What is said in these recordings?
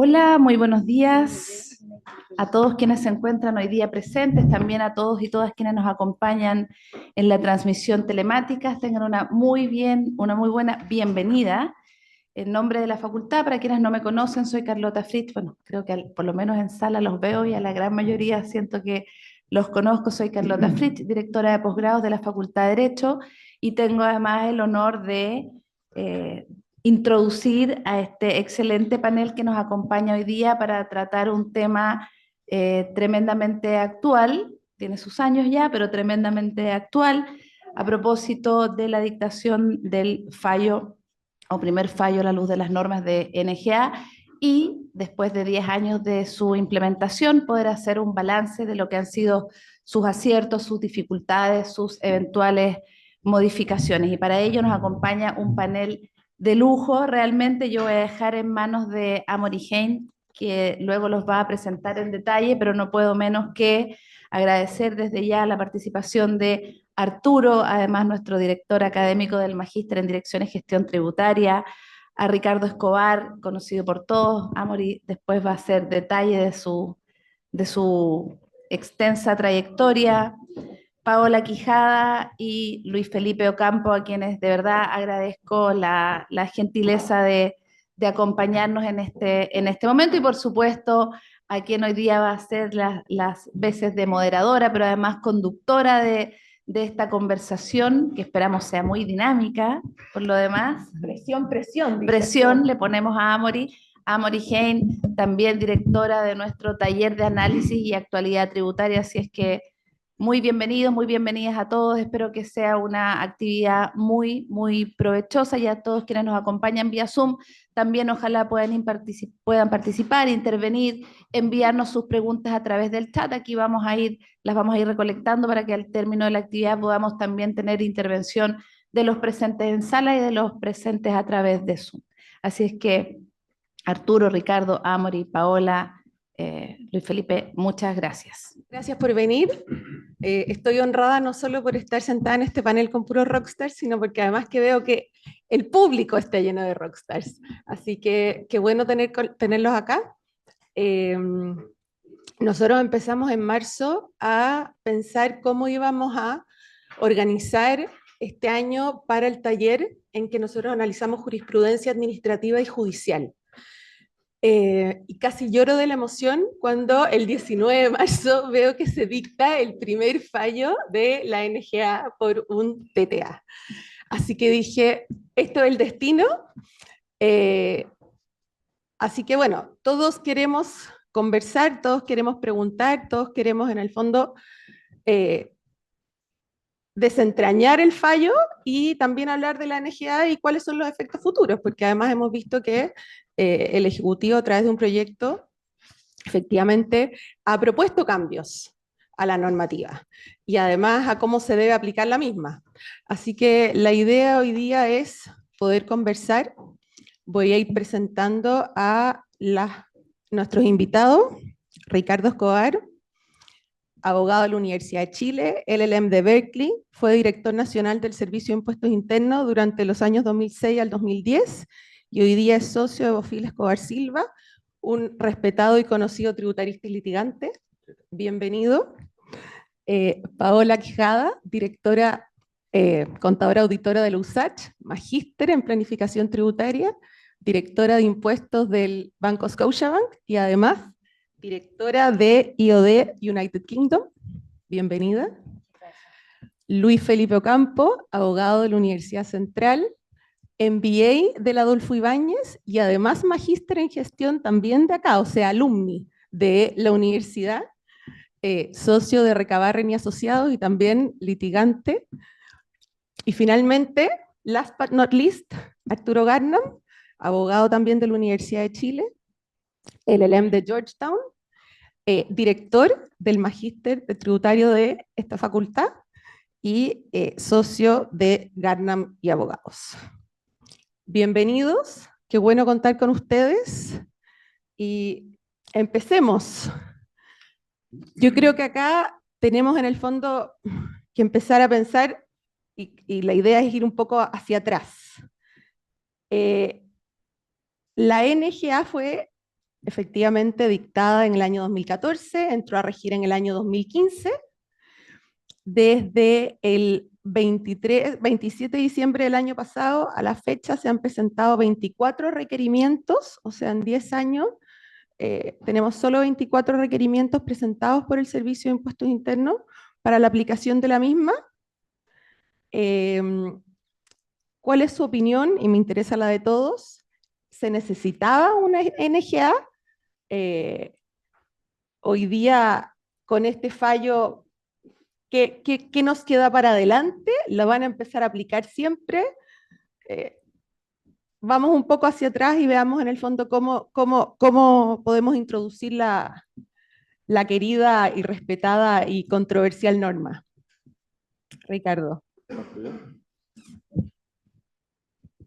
Hola, muy buenos días a todos quienes se encuentran hoy día presentes, también a todos y todas quienes nos acompañan en la transmisión telemática. Tengan una muy buena bienvenida. En nombre de la facultad, para quienes no me conocen, soy Carlota Fritz. Bueno, creo que por lo menos en sala los veo y a la gran mayoría siento que los conozco. Soy Carlota Fritz, directora de posgrados de la Facultad de Derecho, y tengo además el honor de eh, introducir a este excelente panel que nos acompaña hoy día para tratar un tema tremendamente actual, tiene sus años ya, pero tremendamente actual, a propósito de la dictación del fallo o primer fallo a la luz de las normas de NGA, y después de 10 años de su implementación poder hacer un balance de lo que han sido sus aciertos, sus dificultades, sus eventuales modificaciones. Y para ello nos acompaña un panel de lujo. Realmente yo voy a dejar en manos de Amory Hein, que luego los va a presentar en detalle, pero no puedo menos que agradecer desde ya la participación de Arturo, además nuestro director académico del Magíster en Dirección y Gestión Tributaria, a Ricardo Escobar, conocido por todos. Amory después va a hacer detalle de su extensa trayectoria. Paola Quijada y Luis Felipe Ocampo, a quienes de verdad agradezco la gentileza de acompañarnos en este momento, y por supuesto a quien hoy día va a ser las veces de moderadora, pero además conductora de esta conversación, que esperamos sea muy dinámica, por lo demás. Presión, presión, dices Presión tú. le ponemos a Amory Hein, también directora de nuestro taller de análisis y actualidad tributaria. Así es que muy bienvenidos, muy bienvenidas a todos. Espero que sea una actividad muy provechosa, y a todos quienes nos acompañan vía Zoom también ojalá puedan participar, intervenir, enviarnos sus preguntas a través del chat. Aquí las vamos a ir recolectando para que al término de la actividad podamos también tener intervención de los presentes en sala y de los presentes a través de Zoom. Así es que Arturo, Ricardo, Amory, Paola, Luis Felipe, muchas gracias. Gracias por venir. Estoy honrada no solo por estar sentada en este panel con puros rockstars, sino porque además que veo que el público está lleno de rockstars. Así que qué bueno tenerlos acá. Eh, Nosotros empezamos en marzo a pensar cómo íbamos a organizar este año para el taller en que nosotros analizamos jurisprudencia administrativa y judicial. Y casi lloro de la emoción cuando el 19 de marzo veo que se dicta el primer fallo de la NGA por un TTA. Así que dije, esto es el destino. Eh, Así que bueno, todos queremos conversar, todos queremos preguntar, todos queremos en el fondo eh, desentrañar el fallo y también hablar de la NGA y cuáles son los efectos futuros, porque además hemos visto que el Ejecutivo a través de un proyecto efectivamente ha propuesto cambios a la normativa y además a cómo se debe aplicar la misma. Así que la idea hoy día es poder conversar. Voy a ir presentando a nuestros invitados. Ricardo Escobar, abogado de la Universidad de Chile, LLM de Berkeley, fue director nacional del Servicio de Impuestos Internos durante los años 2006 al 2010 y hoy día es socio de Bofil Escobar Silva, un respetado y conocido tributarista y litigante. Bienvenido. Paola Quijada, directora, contadora auditora de la USACH, magíster en planificación tributaria, directora de impuestos del Banco Scotiabank y además directora de IOD United Kingdom. Bienvenida. Luis Felipe Ocampo, abogado de la Universidad Central, MBA del Adolfo Ibáñez y además magíster en gestión también de acá, o sea, alumni de la universidad, socio de Recabarren y Asociados y también litigante. Y finalmente, last but not least, Arturo Garnam, abogado también de la Universidad de Chile, LLM de Georgetown, director del Magíster de Tributario de esta facultad y socio de Garnam y Abogados. Bienvenidos, qué bueno contar con ustedes y empecemos. Yo creo que acá tenemos en el fondo que empezar a pensar y la idea es ir un poco hacia atrás. La NGA fue efectivamente dictada en el año 2014, entró a regir en el año 2015. Desde el 27 de diciembre del año pasado a la fecha se han presentado 24 requerimientos, o sea, en 10 años tenemos solo 24 requerimientos presentados por el Servicio de Impuestos Internos para la aplicación de la misma. ¿Cuál es su opinión? Y me interesa la de todos. ¿Se necesitaba una NGA? Hoy día, con este fallo, ¿qué nos queda para adelante? ¿La van a empezar a aplicar siempre? Vamos un poco hacia atrás y veamos en el fondo cómo podemos introducir la querida y respetada y controversial norma. Ricardo.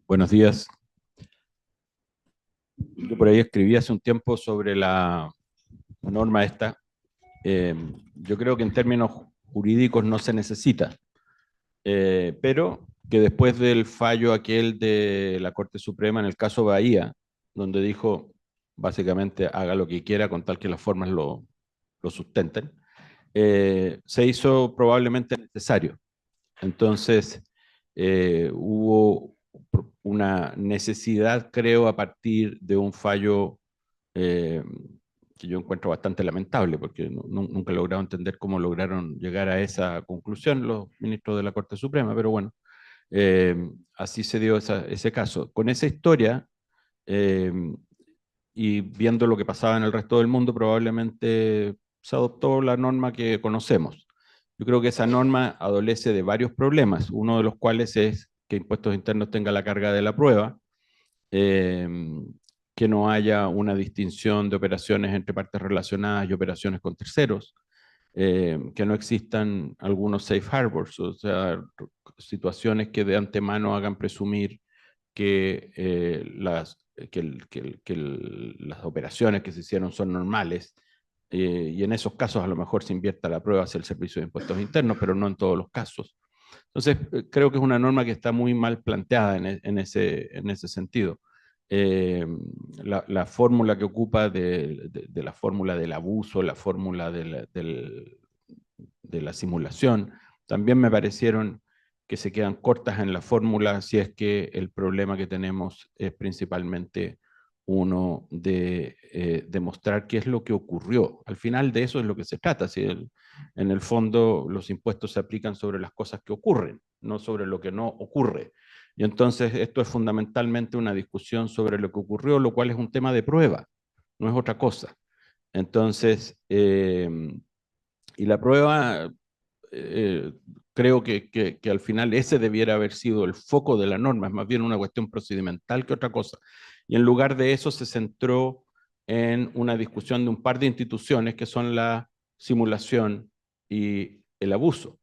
Buenos días. Yo por ahí escribí hace un tiempo sobre la norma esta. Yo creo que en términos jurídicos no se necesita, pero que después del fallo aquel de la Corte Suprema en el caso Bahía, donde dijo básicamente haga lo que quiera con tal que las formas lo sustenten, se hizo probablemente necesario. Entonces, hubo una necesidad, creo, a partir de un fallo que yo encuentro bastante lamentable, porque nunca he logrado entender cómo lograron llegar a esa conclusión los ministros de la Corte Suprema, pero bueno, así se dio ese caso. Con esa historia, eh, y viendo lo que pasaba en el resto del mundo, probablemente se adoptó la norma que conocemos. Yo creo que esa norma adolece de varios problemas, uno de los cuales es que Impuestos Internos tenga la carga de la prueba, eh, que no haya una distinción de operaciones entre partes relacionadas y operaciones con terceros, que no existan algunos safe harbors, o sea, situaciones que de antemano hagan presumir que, las operaciones que se hicieron son normales, y en esos casos a lo mejor se invierta la prueba hacia el Servicio de Impuestos Internos, pero no en todos los casos. Entonces, creo que es una norma que está muy mal planteada en ese sentido. Eh, la fórmula que ocupa de la fórmula del abuso, la fórmula de la simulación, también me parecieron que se quedan cortas en la fórmula si es que el problema que tenemos es principalmente uno de demostrar qué es lo que ocurrió. Al final de eso es lo que se trata. Si en el fondo los impuestos se aplican sobre las cosas que ocurren, no sobre lo que no ocurre. Y entonces esto es fundamentalmente una discusión sobre lo que ocurrió, lo cual es un tema de prueba, no es otra cosa. Entonces, y la prueba, creo que al final ese debiera haber sido el foco de la norma, es más bien una cuestión procedimental que otra cosa. Y en lugar de eso se centró en una discusión de un par de instituciones que son la simulación y el abuso.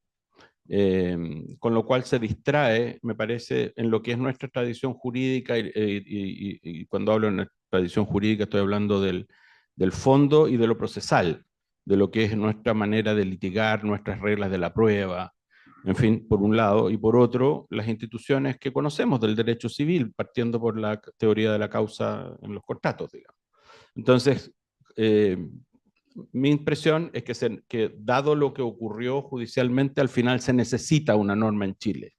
Con lo cual se distrae, me parece, en lo que es nuestra tradición jurídica, y cuando hablo de nuestra tradición jurídica estoy hablando del fondo y de lo procesal, de lo que es nuestra manera de litigar, nuestras reglas de la prueba, en fin, por un lado, y por otro, las instituciones que conocemos del derecho civil, partiendo por la teoría de la causa en los contratos, digamos. Entonces, mi impresión es que dado lo que ocurrió judicialmente, al final se necesita una norma en Chile,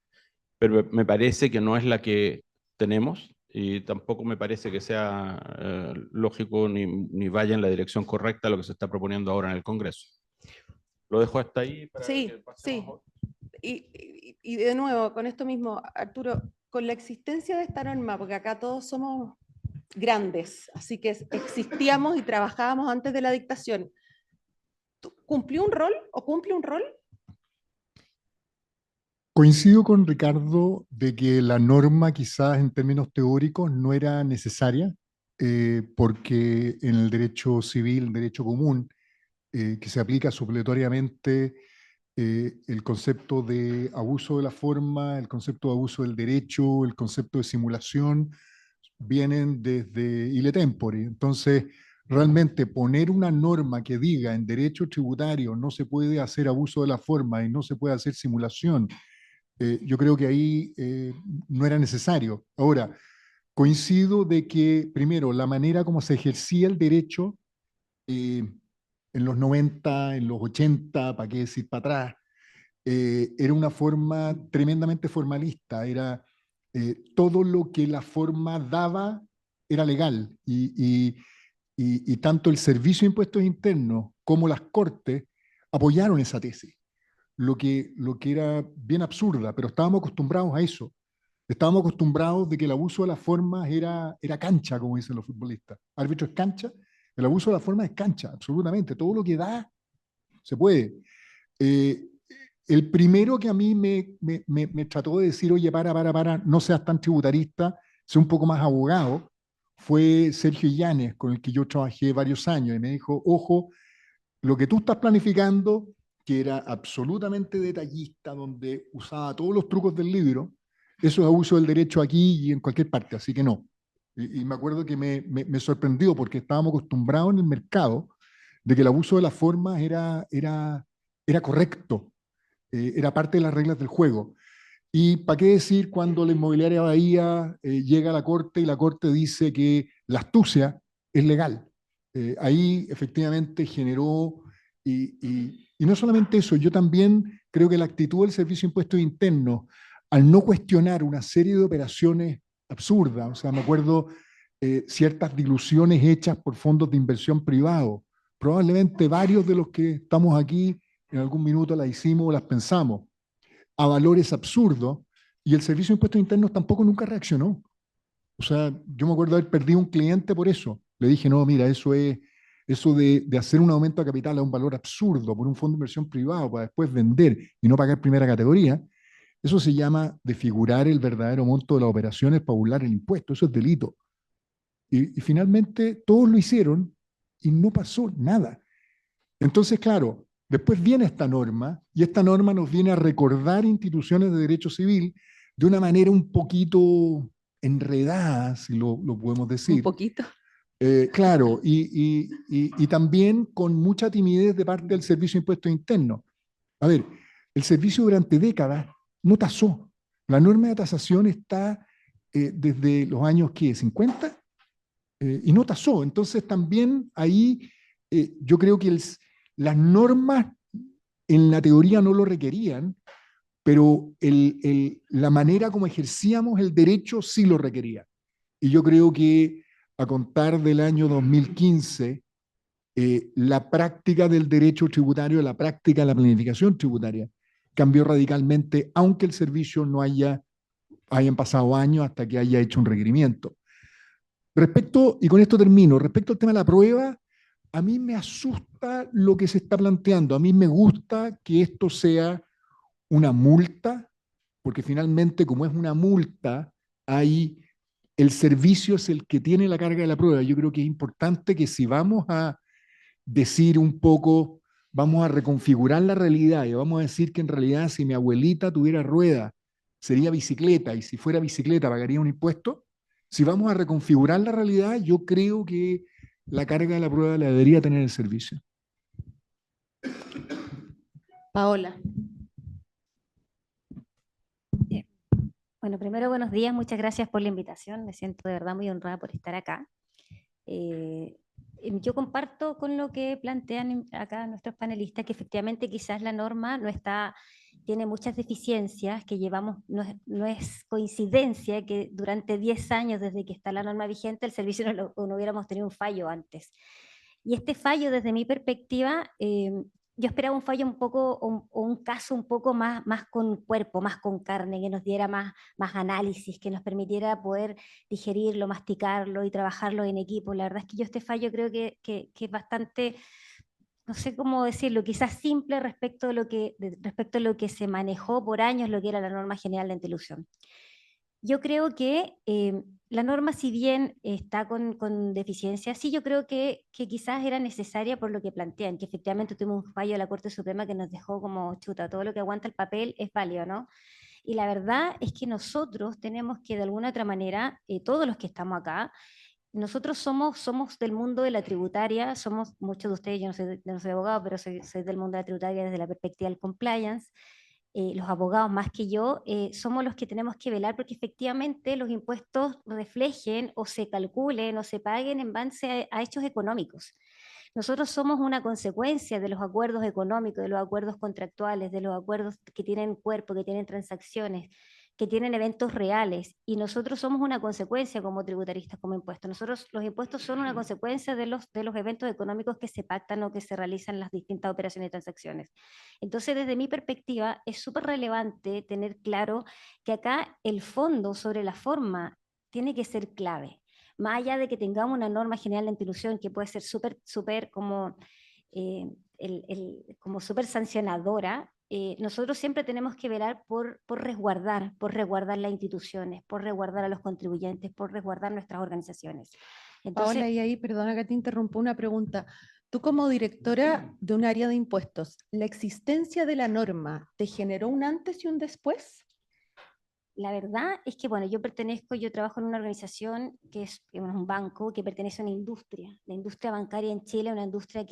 pero me parece que no es la que tenemos y tampoco me parece que sea lógico ni vaya en la dirección correcta lo que se está proponiendo ahora en el Congreso. Lo dejo hasta ahí para que pasemos. Y de nuevo, con esto mismo, Arturo, con la existencia de esta norma, porque acá todos somos grandes, así que existíamos y trabajábamos antes de la dictación. ¿Cumplió un rol o cumple un rol? Coincido con Ricardo de que la norma quizás en términos teóricos no era necesaria, porque en el derecho civil, derecho común, que se aplica supletoriamente, el concepto de abuso de la forma, el concepto de abuso del derecho, el concepto de simulación, vienen desde ile tempore. Entonces, realmente poner una norma que diga en derecho tributario no se puede hacer abuso de la forma y no se puede hacer simulación, yo creo que ahí no era necesario. Ahora, Coincido de que, primero, la manera como se ejercía el derecho en los 90, en los 80, para qué decir para atrás, era una forma tremendamente formalista, era todo lo que la forma daba era legal y tanto el Servicio de Impuestos Internos como las Cortes apoyaron esa tesis, lo que era bien absurda, pero estábamos acostumbrados a eso. Estábamos acostumbrados de que el abuso de las formas era cancha, como dicen los futbolistas. Árbitro es cancha, el abuso de las formas es cancha, absolutamente. Todo lo que da se puede. Eh, el primero que a mí me trató de decir, oye, para, no seas tan tributarista, sé un poco más abogado, fue Sergio Illanes, con el que yo trabajé varios años, y me dijo, ojo, lo que tú estás planificando, que era absolutamente detallista, donde usaba todos los trucos del libro, eso es abuso del derecho aquí y en cualquier parte, así que no. Y me acuerdo que me sorprendió porque estábamos acostumbrados en el mercado de que el abuso de las formas era correcto, era parte de las reglas del juego. Y para qué decir cuando la inmobiliaria Bahía llega a la corte y la corte dice que la astucia es legal. Ahí efectivamente generó, y no solamente eso, yo también creo que la actitud del Servicio de Impuestos Internos, al no cuestionar una serie de operaciones absurdas, o sea, me acuerdo ciertas diluciones hechas por fondos de inversión privados, probablemente varios de los que estamos aquí en algún minuto las hicimos o las pensamos, a valores absurdos, y el Servicio de Impuestos Internos tampoco nunca reaccionó. O sea, yo me acuerdo haber perdido un cliente por eso. Le dije, no, mira, eso de hacer un aumento de capital a un valor absurdo por un fondo de inversión privado para después vender y no pagar primera categoría, eso se llama desfigurar el verdadero monto de las operaciones para burlar el impuesto. Eso es delito. Y finalmente todos lo hicieron y no pasó nada. Entonces, claro, después viene esta norma y esta norma nos viene a recordar instituciones de derecho civil de una manera un poquito enredada, si lo podemos Un decir. poquito. Claro, y también con mucha timidez de parte del Servicio de Impuestos Internos. A ver, el servicio durante décadas no tasó. La norma de tasación está desde los años, ¿qué? ¿50? Y no tasó. Entonces también ahí yo creo que las normas en la teoría no lo requerían, pero la manera como ejercíamos el derecho sí lo requería. Y yo creo que a contar del año 2015, la práctica del derecho tributario, la práctica de la planificación tributaria, cambió radicalmente, aunque el servicio no hayan pasado años hasta que haya hecho un requerimiento. Respecto, y con esto termino, respecto al tema de la prueba, a mí me asusta lo que se está planteando. A mí me gusta que esto sea una multa, porque finalmente, como es una multa, el servicio es el que tiene la carga de la prueba. Yo creo que es importante que si vamos a decir un poco, vamos a reconfigurar la realidad y vamos a decir que en realidad si mi abuelita tuviera rueda, sería bicicleta, y si fuera bicicleta pagaría un impuesto. Si vamos a reconfigurar la realidad, yo creo que la carga de la prueba la debería tener el servicio. Paola. Bueno, primero buenos días, muchas gracias por la invitación, me siento de verdad muy honrada por estar acá. Yo comparto con lo que plantean acá nuestros panelistas, que efectivamente quizás la norma tiene muchas deficiencias que llevamos, no es coincidencia que durante 10 años desde que está la norma vigente el servicio no hubiéramos tenido un fallo antes. Y este fallo, desde mi perspectiva, yo esperaba un fallo un poco, o un caso un poco más con cuerpo, más con carne, que nos diera más análisis, que nos permitiera poder digerirlo, masticarlo y trabajarlo en equipo. La verdad es que yo este fallo creo que es bastante, no sé cómo decirlo, quizás simple respecto a lo que se manejó por años, lo que era la norma general de antielusión. Yo creo que la norma, si bien está con deficiencias, sí yo creo que quizás era necesaria por lo que plantean, que efectivamente tuvimos un fallo de la Corte Suprema que nos dejó como chuta, todo lo que aguanta el papel es válido, ¿no? Y la verdad es que nosotros tenemos que de alguna otra manera, todos los que estamos acá, nosotros somos del mundo de la tributaria, somos muchos de ustedes, yo no soy abogado, pero soy del mundo de la tributaria desde la perspectiva del compliance. los abogados más que yo, somos los que tenemos que velar porque efectivamente los impuestos reflejen o se calculen o se paguen en base a hechos económicos. Nosotros somos una consecuencia de los acuerdos económicos, de los acuerdos contractuales, de los acuerdos que tienen cuerpo, que tienen transacciones, que tienen eventos reales, y nosotros somos una consecuencia como tributaristas, como impuestos. Nosotros, los impuestos son una consecuencia de los eventos económicos que se pactan o que se realizan en las distintas operaciones y transacciones. Entonces, desde mi perspectiva, es súper relevante tener claro que acá el fondo sobre la forma tiene que ser clave. Más allá de que tengamos una norma general de antiilusión que puede ser súper como, como súper sancionadora, nosotros siempre tenemos que velar por resguardar las instituciones, por resguardar a los contribuyentes, por resguardar nuestras organizaciones. Entonces, Paola, y ahí, perdona que te interrumpa, una pregunta. Tú como directora de un área de impuestos, ¿la existencia de la norma te generó un antes y un después? la verdad es que, bueno, yo trabajo en una organización que es un banco que pertenece a una industria. La industria bancaria en Chile es una industria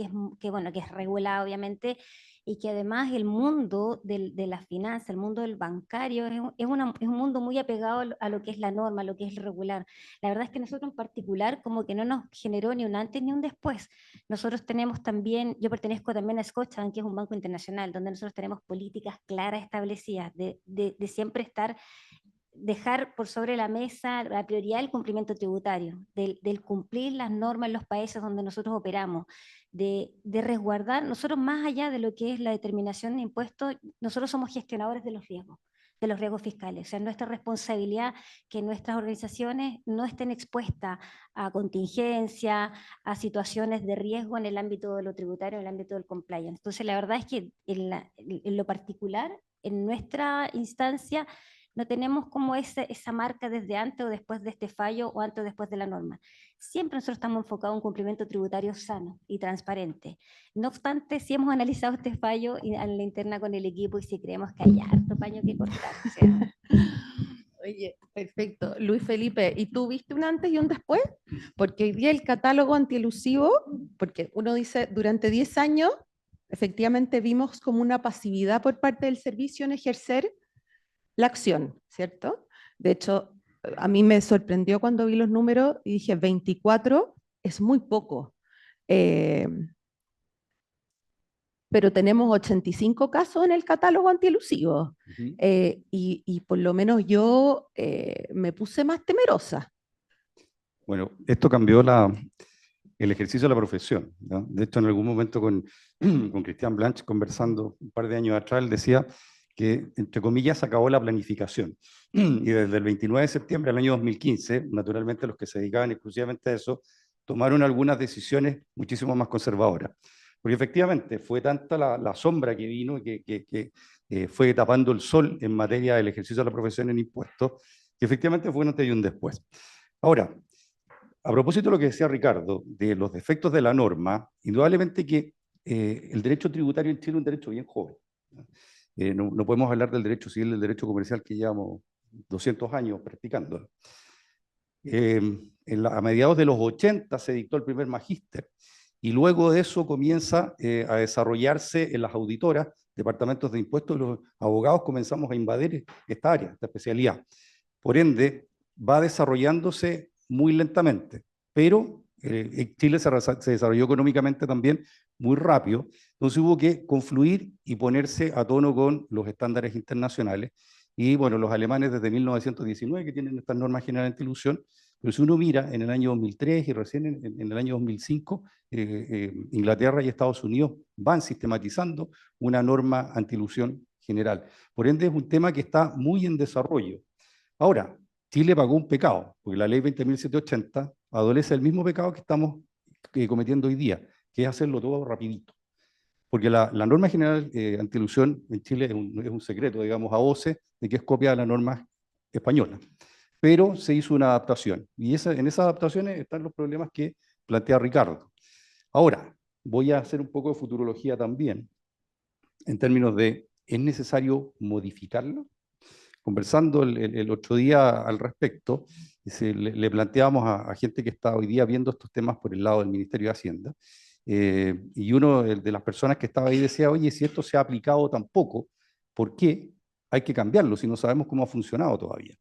bueno, que es regulada, obviamente, y que además el mundo de la finanza, el mundo del bancario, es un mundo muy apegado a lo que es la norma, a lo que es el regular. La verdad es que nosotros en particular como que no nos generó ni un antes ni un después. Nosotros tenemos también, yo pertenezco también a Scotiabank, que es un banco internacional, donde nosotros tenemos políticas claras establecidas de siempre dejar por sobre la mesa la prioridad del cumplimiento tributario, del cumplir las normas en los países donde nosotros operamos, de resguardar, nosotros más allá de lo que es la determinación de impuestos, nosotros somos gestionadores de los riesgos fiscales. O sea, nuestra responsabilidad que nuestras organizaciones no estén expuestas a contingencia, a situaciones de riesgo en el ámbito de lo tributario, en el ámbito del compliance. Entonces, la verdad es que en lo particular, en nuestra instancia, no tenemos como esa marca desde antes o después de este fallo o antes o después de la norma. Siempre nosotros estamos enfocados en un cumplimiento tributario sano y transparente. No obstante, si hemos analizado este fallo en la interna con el equipo y si creemos que hay harto paño que cortar. O sea, Oye, perfecto. Luis Felipe, ¿y tú viste un antes y un después? Porque hoy día el catálogo antielusivo, porque uno dice, durante 10 años, efectivamente vimos como una pasividad por parte del servicio en ejercer la acción, ¿cierto? De hecho, a mí me sorprendió cuando vi los números y dije, 24 es muy poco. Pero tenemos 85 casos en el catálogo antielusivo. Y por lo menos yo me puse más temerosa. Bueno, esto cambió el ejercicio de la profesión, ¿no? De hecho, en algún momento con Cristian Blanch, conversando un par de años atrás, él decía que, entre comillas, se acabó la planificación. Y desde el 29 de septiembre del año 2015, naturalmente los que se dedicaban exclusivamente a eso, tomaron algunas decisiones muchísimo más conservadoras. Porque efectivamente fue tanta la sombra que vino que fue tapando el sol en materia del ejercicio de la profesión en impuestos, que efectivamente fue un antes y un después. Ahora, a propósito de lo que decía Ricardo, de los defectos de la norma, indudablemente que el derecho tributario en Chile es un derecho bien joven. No podemos hablar del derecho civil, del derecho comercial que llevamos 200 años practicando. A mediados de los 80 se dictó el primer magíster y luego de eso comienza a desarrollarse en las auditoras, departamentos de impuestos, y los abogados comenzamos a invadir esta área, esta especialidad. Por ende, va desarrollándose muy lentamente, pero Chile se desarrolló económicamente también muy rápido, entonces hubo que confluir y ponerse a tono con los estándares internacionales, y bueno, los alemanes desde 1919 que tienen estas normas generales de antiilusión, pero si uno mira en el año 2003 y recién en el año 2005, Inglaterra y Estados Unidos van sistematizando una norma antiilusión general. Por ende es un tema que está muy en desarrollo. Ahora, Chile pagó un pecado, porque la ley 20.780 adolece del mismo pecado que estamos cometiendo hoy día, que es hacerlo todo rapidito. Porque la norma general antiilusión en Chile es un secreto, digamos, a voces, de que es copia de la norma española. Pero se hizo una adaptación, y en esas adaptaciones están los problemas que plantea Ricardo. Ahora, voy a hacer un poco de futurología también, en términos de, ¿es necesario modificarlo? Conversando el otro día al respecto, le planteábamos a gente que está hoy día viendo estos temas por el lado del Ministerio de Hacienda, y uno de las personas que estaba ahí decía, oye, si esto se ha aplicado tan poco, ¿por qué hay que cambiarlo si no sabemos cómo ha funcionado todavía.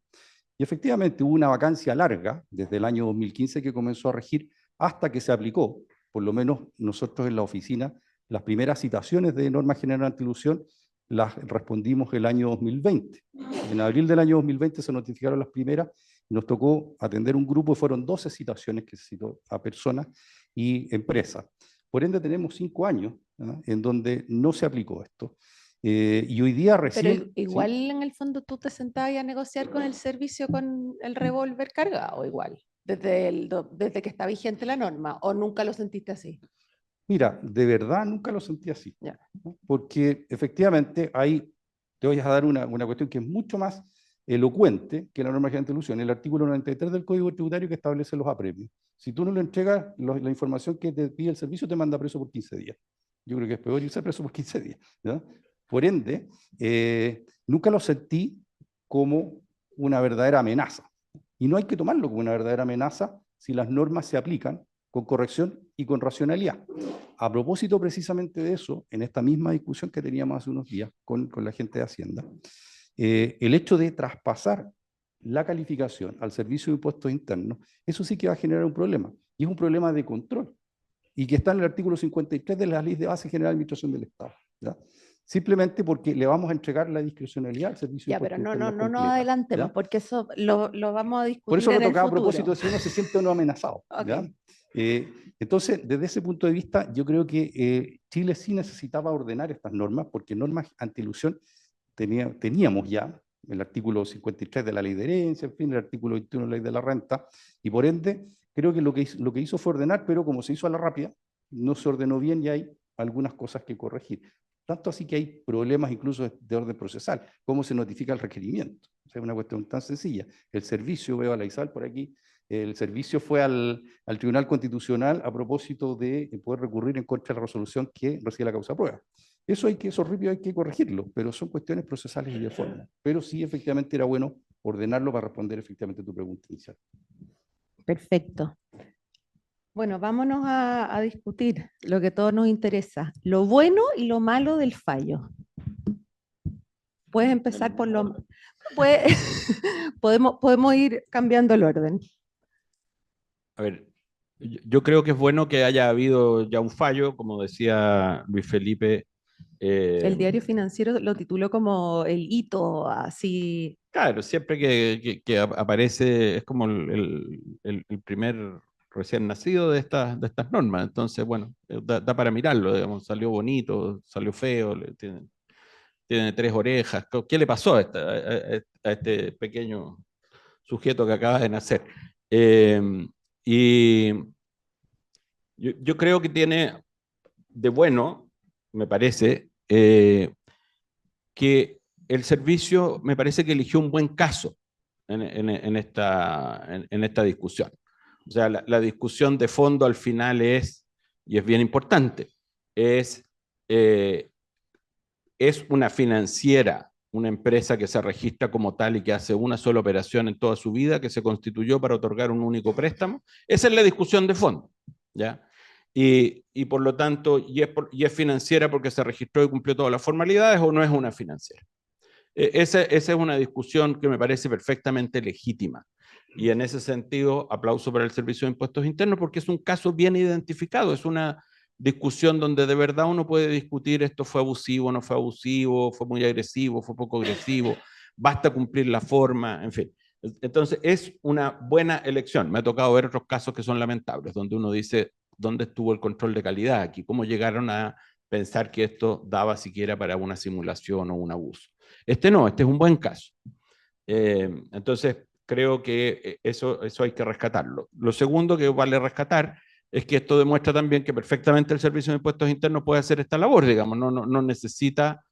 Y efectivamente hubo una vacancia larga desde el año 2015 que comenzó a regir hasta que se aplicó, por lo menos nosotros en la oficina, las primeras citaciones de norma general antiilusión las respondimos el año 2020. En abril del año 2020 se notificaron las primeras y nos tocó atender un grupo, fueron 12 citaciones que se citó a personas y empresas. Por ende tenemos 5 años, ¿no?, en donde no se aplicó esto. Y hoy día recién... Pero igual en el fondo tú te sentabas a negociar con el servicio con el revólver cargado igual, desde que está vigente la norma, ¿o nunca lo sentiste así? Mira, de verdad nunca lo sentí así, Ya. ¿no? Porque efectivamente te voy a dar una cuestión que es mucho más elocuente que la norma general de antiilusión, el artículo 93 del Código Tributario que establece los apremios. Si tú no le entregas la información que te pide el servicio, te manda preso por 15 días. Yo creo que es peor irse preso por 15 días, ¿no? Por ende, nunca lo sentí como una verdadera amenaza. Y no hay que tomarlo como una verdadera amenaza si las normas se aplican con corrección y con racionalidad. A propósito precisamente de eso, en esta misma discusión que teníamos hace unos días con la gente de Hacienda, el hecho de traspasar la calificación al Servicio de Impuestos Internos, eso sí que va a generar un problema, y es un problema de control, y que está en el artículo 53 de la Ley de Base General de Administración del Estado, ¿ya? Simplemente porque le vamos a entregar la discrecionalidad al Servicio de Ya, pero Impuestos Internos no completa, adelantemos, ¿ya? porque eso lo vamos a discutir Por eso lo en el tocaba a futuro. propósito de si uno se siente o no amenazado, ¿ya? Ok. Entonces, desde ese punto de vista, yo creo que Chile sí necesitaba ordenar estas normas, porque normas antiilusión teníamos ya, el artículo 53 de la Ley de Herencia, en fin, el artículo 21 de la Ley de la Renta, y por ende, creo que lo que hizo fue ordenar, pero como se hizo a la rápida, no se ordenó bien y hay algunas cosas que corregir. Tanto así que hay problemas incluso de orden procesal, cómo se notifica el requerimiento. O sea, es una cuestión tan sencilla. El servicio, veo a la Isabel por aquí, el servicio fue al Tribunal Constitucional a propósito de poder recurrir en contra de la resolución que recibe la causa prueba. Esos ripios hay que corregirlo, pero son cuestiones procesales y de forma. Pero sí, efectivamente, era bueno ordenarlo para responder efectivamente a tu pregunta inicial. Perfecto. Bueno, vámonos a discutir lo que a todos nos interesa, lo bueno y lo malo del fallo. Puedes empezar por lo... podemos ir cambiando el orden. A ver, yo creo que es bueno que haya habido ya un fallo, como decía Luis Felipe. El Diario Financiero lo tituló como el hito, así... Claro, siempre que aparece, es como el primer recién nacido de estas normas. Entonces, bueno, da para mirarlo, digamos, salió bonito, salió feo, tiene 3 orejas. ¿Qué le pasó a este pequeño sujeto que acaba de nacer? Y yo creo que tiene de bueno, me parece, que el servicio me parece que eligió un buen caso en esta discusión. O sea, la discusión de fondo al final es, y es bien importante, es una financiera, una empresa que se registra como tal y que hace una sola operación en toda su vida, que se constituyó para otorgar un único préstamo. Esa es la discusión de fondo, ¿ya? Y por lo tanto, y es financiera porque se registró y cumplió todas las formalidades, o no es una financiera. Esa es una discusión que me parece perfectamente legítima. Y en ese sentido, aplauso para el Servicio de Impuestos Internos, porque es un caso bien identificado, es una discusión donde de verdad uno puede discutir esto fue abusivo, no fue abusivo, fue muy agresivo, fue poco agresivo, basta cumplir la forma, en fin. Entonces, es una buena elección. Me ha tocado ver otros casos que son lamentables, donde uno dice, ¿dónde estuvo el control de calidad aquí? ¿Cómo llegaron a pensar que esto daba siquiera para una simulación o un abuso? Este no, este es un buen caso. Entonces, creo que eso hay que rescatarlo. Lo segundo que vale rescatar es que esto demuestra también que perfectamente el Servicio de Impuestos Internos puede hacer esta labor, digamos, no necesita,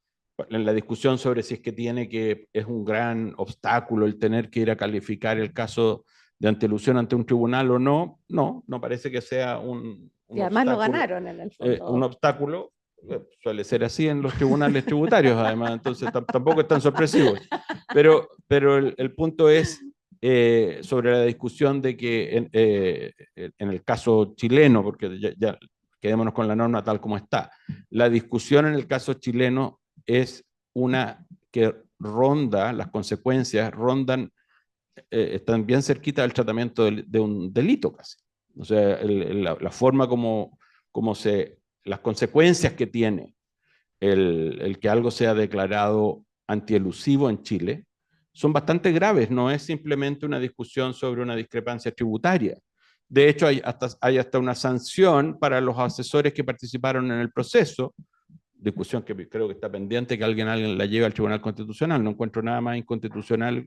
en la discusión sobre si es que es un gran obstáculo el tener que ir a calificar el caso de antielusión ante un tribunal o no, no parece que sea un y además obstáculo, lo ganaron en el fondo. un obstáculo. Suele ser así en los tribunales tributarios, además, entonces tampoco es tan sorpresivo. Pero el punto es sobre la discusión de que en el caso chileno, porque ya quedémonos con la norma tal como está, la discusión en el caso chileno es una que las consecuencias rondan, están bien cerquita del tratamiento de un delito casi. O sea, la forma como las consecuencias que tiene el que algo sea declarado antielusivo en Chile son bastante graves, no es simplemente una discusión sobre una discrepancia tributaria. De hecho, hay hasta una sanción para los asesores que participaron en el proceso, discusión que creo que está pendiente, que alguien la lleve al Tribunal Constitucional. No encuentro nada más inconstitucional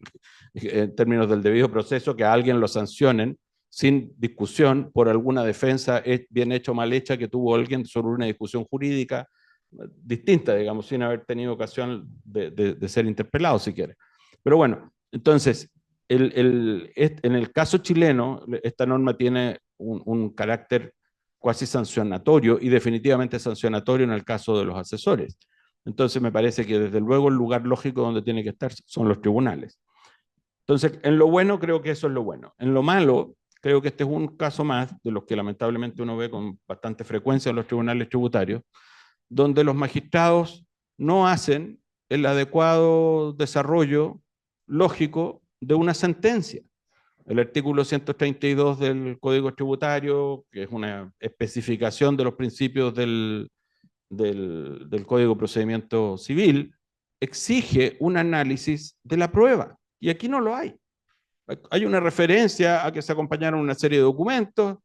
en términos del debido proceso que a alguien lo sancionen sin discusión por alguna defensa bien hecha o mal hecha que tuvo alguien sobre una discusión jurídica distinta, digamos, sin haber tenido ocasión de ser interpelado, si quiere. Pero bueno, entonces, en el caso chileno, esta norma tiene un carácter cuasi sancionatorio y definitivamente sancionatorio en el caso de los asesores. Entonces me parece que desde luego el lugar lógico donde tiene que estar son los tribunales. Entonces, en lo bueno creo que eso es lo bueno. En lo malo, creo que este es un caso más de los que lamentablemente uno ve con bastante frecuencia en los tribunales tributarios, donde los magistrados no hacen el adecuado desarrollo lógico de una sentencia. El artículo 132 del Código Tributario, que es una especificación de los principios del Código de Procedimiento Civil, exige un análisis de la prueba, y aquí no lo hay. Hay una referencia a que se acompañaron una serie de documentos,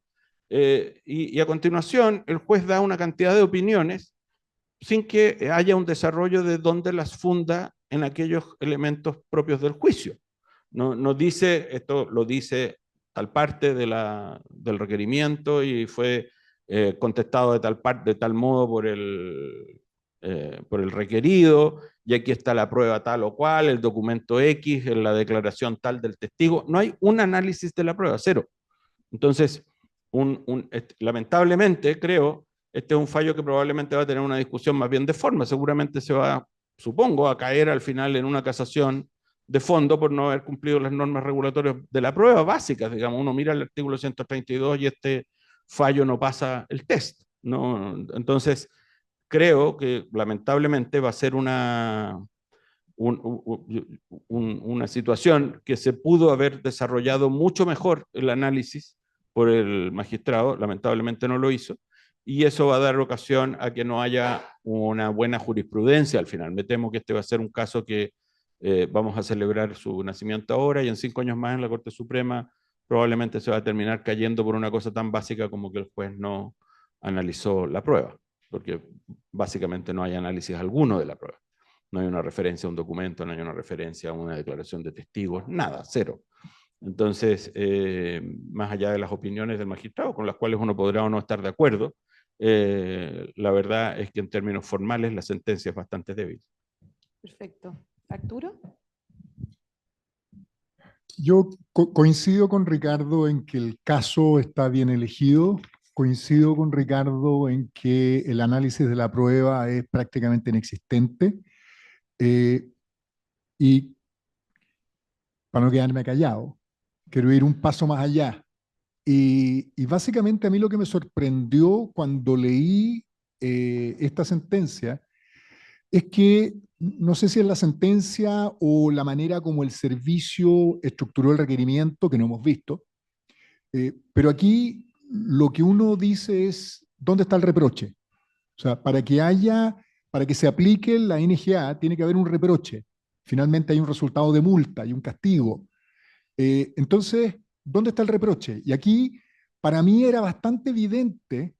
y a continuación el juez da una cantidad de opiniones sin que haya un desarrollo de dónde las funda en aquellos elementos propios del juicio. No dice, esto lo dice tal parte del requerimiento y fue contestado de tal modo por el requerido, y aquí está la prueba tal o cual, el documento X, la declaración tal del testigo. No hay un análisis de la prueba, cero. Entonces, lamentablemente, creo, este es un fallo que probablemente va a tener una discusión más bien de forma. Seguramente se va, supongo, a caer al final en una casación de fondo por no haber cumplido las normas regulatorias de la prueba básicas. Digamos, uno mira el artículo 132 y este fallo no pasa el test, ¿no? Entonces, creo que lamentablemente va a ser una situación que se pudo haber desarrollado mucho mejor el análisis por el magistrado, lamentablemente no lo hizo, y eso va a dar ocasión a que no haya una buena jurisprudencia al final. Me temo que este va a ser un caso que vamos a celebrar su nacimiento ahora, y en 5 años más en la Corte Suprema probablemente se va a terminar cayendo por una cosa tan básica como que el juez no analizó la prueba, porque básicamente no hay análisis alguno de la prueba. No hay una referencia a un documento, no hay una referencia a una declaración de testigos, nada, cero. Entonces, más allá de las opiniones del magistrado, con las cuales uno podrá o no estar de acuerdo, la verdad es que en términos formales la sentencia es bastante débil. Perfecto. ¿Arturo? Yo coincido con Ricardo en que el caso está bien elegido. Coincido con Ricardo en que el análisis de la prueba es prácticamente inexistente. Y para no quedarme callado, quiero ir un paso más allá. Y básicamente a mí lo que me sorprendió cuando leí esta sentencia es que, no sé si es la sentencia o la manera como el servicio estructuró el requerimiento, que no hemos visto, pero aquí lo que uno dice es, ¿dónde está el reproche? O sea, para que se aplique la NGA, tiene que haber un reproche. Finalmente hay un resultado de multa, hay un castigo. Entonces, ¿dónde está el reproche? Y aquí, para mí era bastante evidente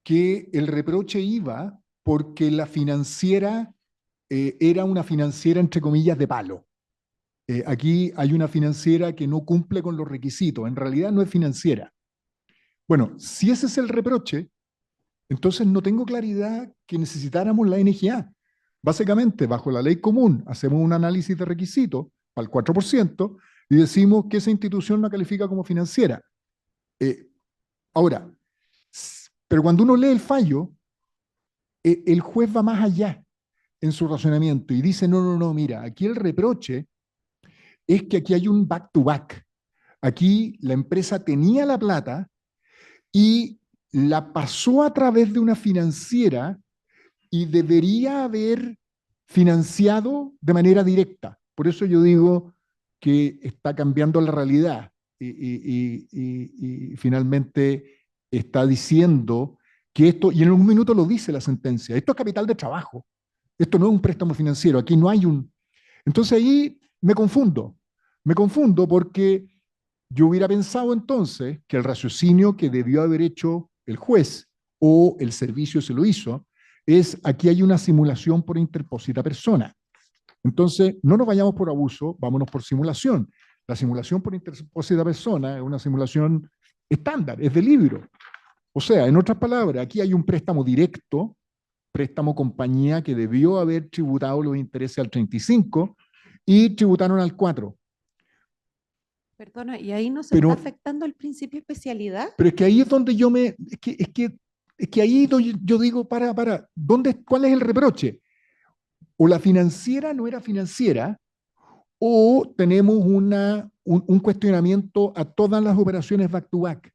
que el reproche iba porque la financiera era una financiera, entre comillas, de palo. Aquí hay una financiera que no cumple con los requisitos, en realidad no es financiera. Bueno, si ese es el reproche, entonces no tengo claridad que necesitáramos la NGA. Básicamente, bajo la ley común, hacemos un análisis de requisitos para el 4% y decimos que esa institución no califica como financiera. Ahora, pero cuando uno lee el fallo, el juez va más allá en su razonamiento y dice, no, mira, aquí el reproche es que aquí hay un back-to-back. Aquí la empresa tenía la plata y la pasó a través de una financiera y debería haber financiado de manera directa. Por eso yo digo que está cambiando la realidad y finalmente está diciendo que esto, y en algún minuto lo dice la sentencia, esto es capital de trabajo, esto no es un préstamo financiero, aquí no hay un... Entonces ahí me confundo porque yo hubiera pensado entonces que el raciocinio que debió haber hecho el juez o el servicio se lo hizo, es aquí hay una simulación por interpósita persona. Entonces, no nos vayamos por abuso, vámonos por simulación. La simulación por interpósita persona es una simulación estándar, es de libro. O sea, en otras palabras, aquí hay un préstamo directo, préstamo compañía que debió haber tributado los intereses al 35 y tributaron al 4. Perdona, ¿y ahí no se Pero- está afectando el principio de especialidad? Pero es que ahí es donde yo me... Es que ahí yo digo, ¿cuál es el reproche? O la financiera no era financiera, o tenemos un cuestionamiento a todas las operaciones back-to-back.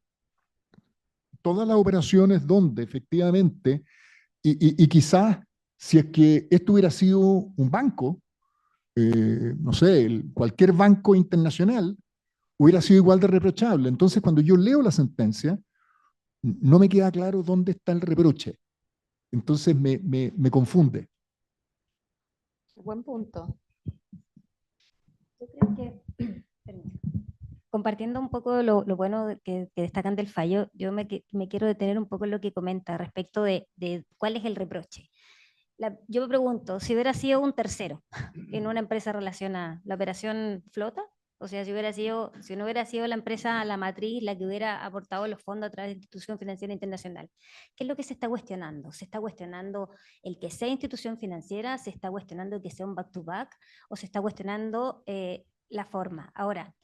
Todas las operaciones donde efectivamente, y quizás si es que esto hubiera sido un banco, no sé, cualquier banco internacional, hubiera sido igual de reprochable. Entonces, cuando yo leo la sentencia, no me queda claro dónde está el reproche. Entonces me confunde. Buen punto. Yo creo que, permiso. Compartiendo un poco lo bueno que destacan del fallo, yo me quiero detener un poco en lo que comenta respecto de cuál es el reproche. Yo me pregunto, si hubiera sido un tercero en una empresa relacionada, la operación flota, o sea, si no hubiera sido la empresa, la matriz, la que hubiera aportado los fondos a través de institución financiera internacional, ¿qué es lo que se está cuestionando? ¿Se está cuestionando el que sea institución financiera? ¿Se está cuestionando el que sea un back-to-back? ¿O se está cuestionando la forma? Ahora,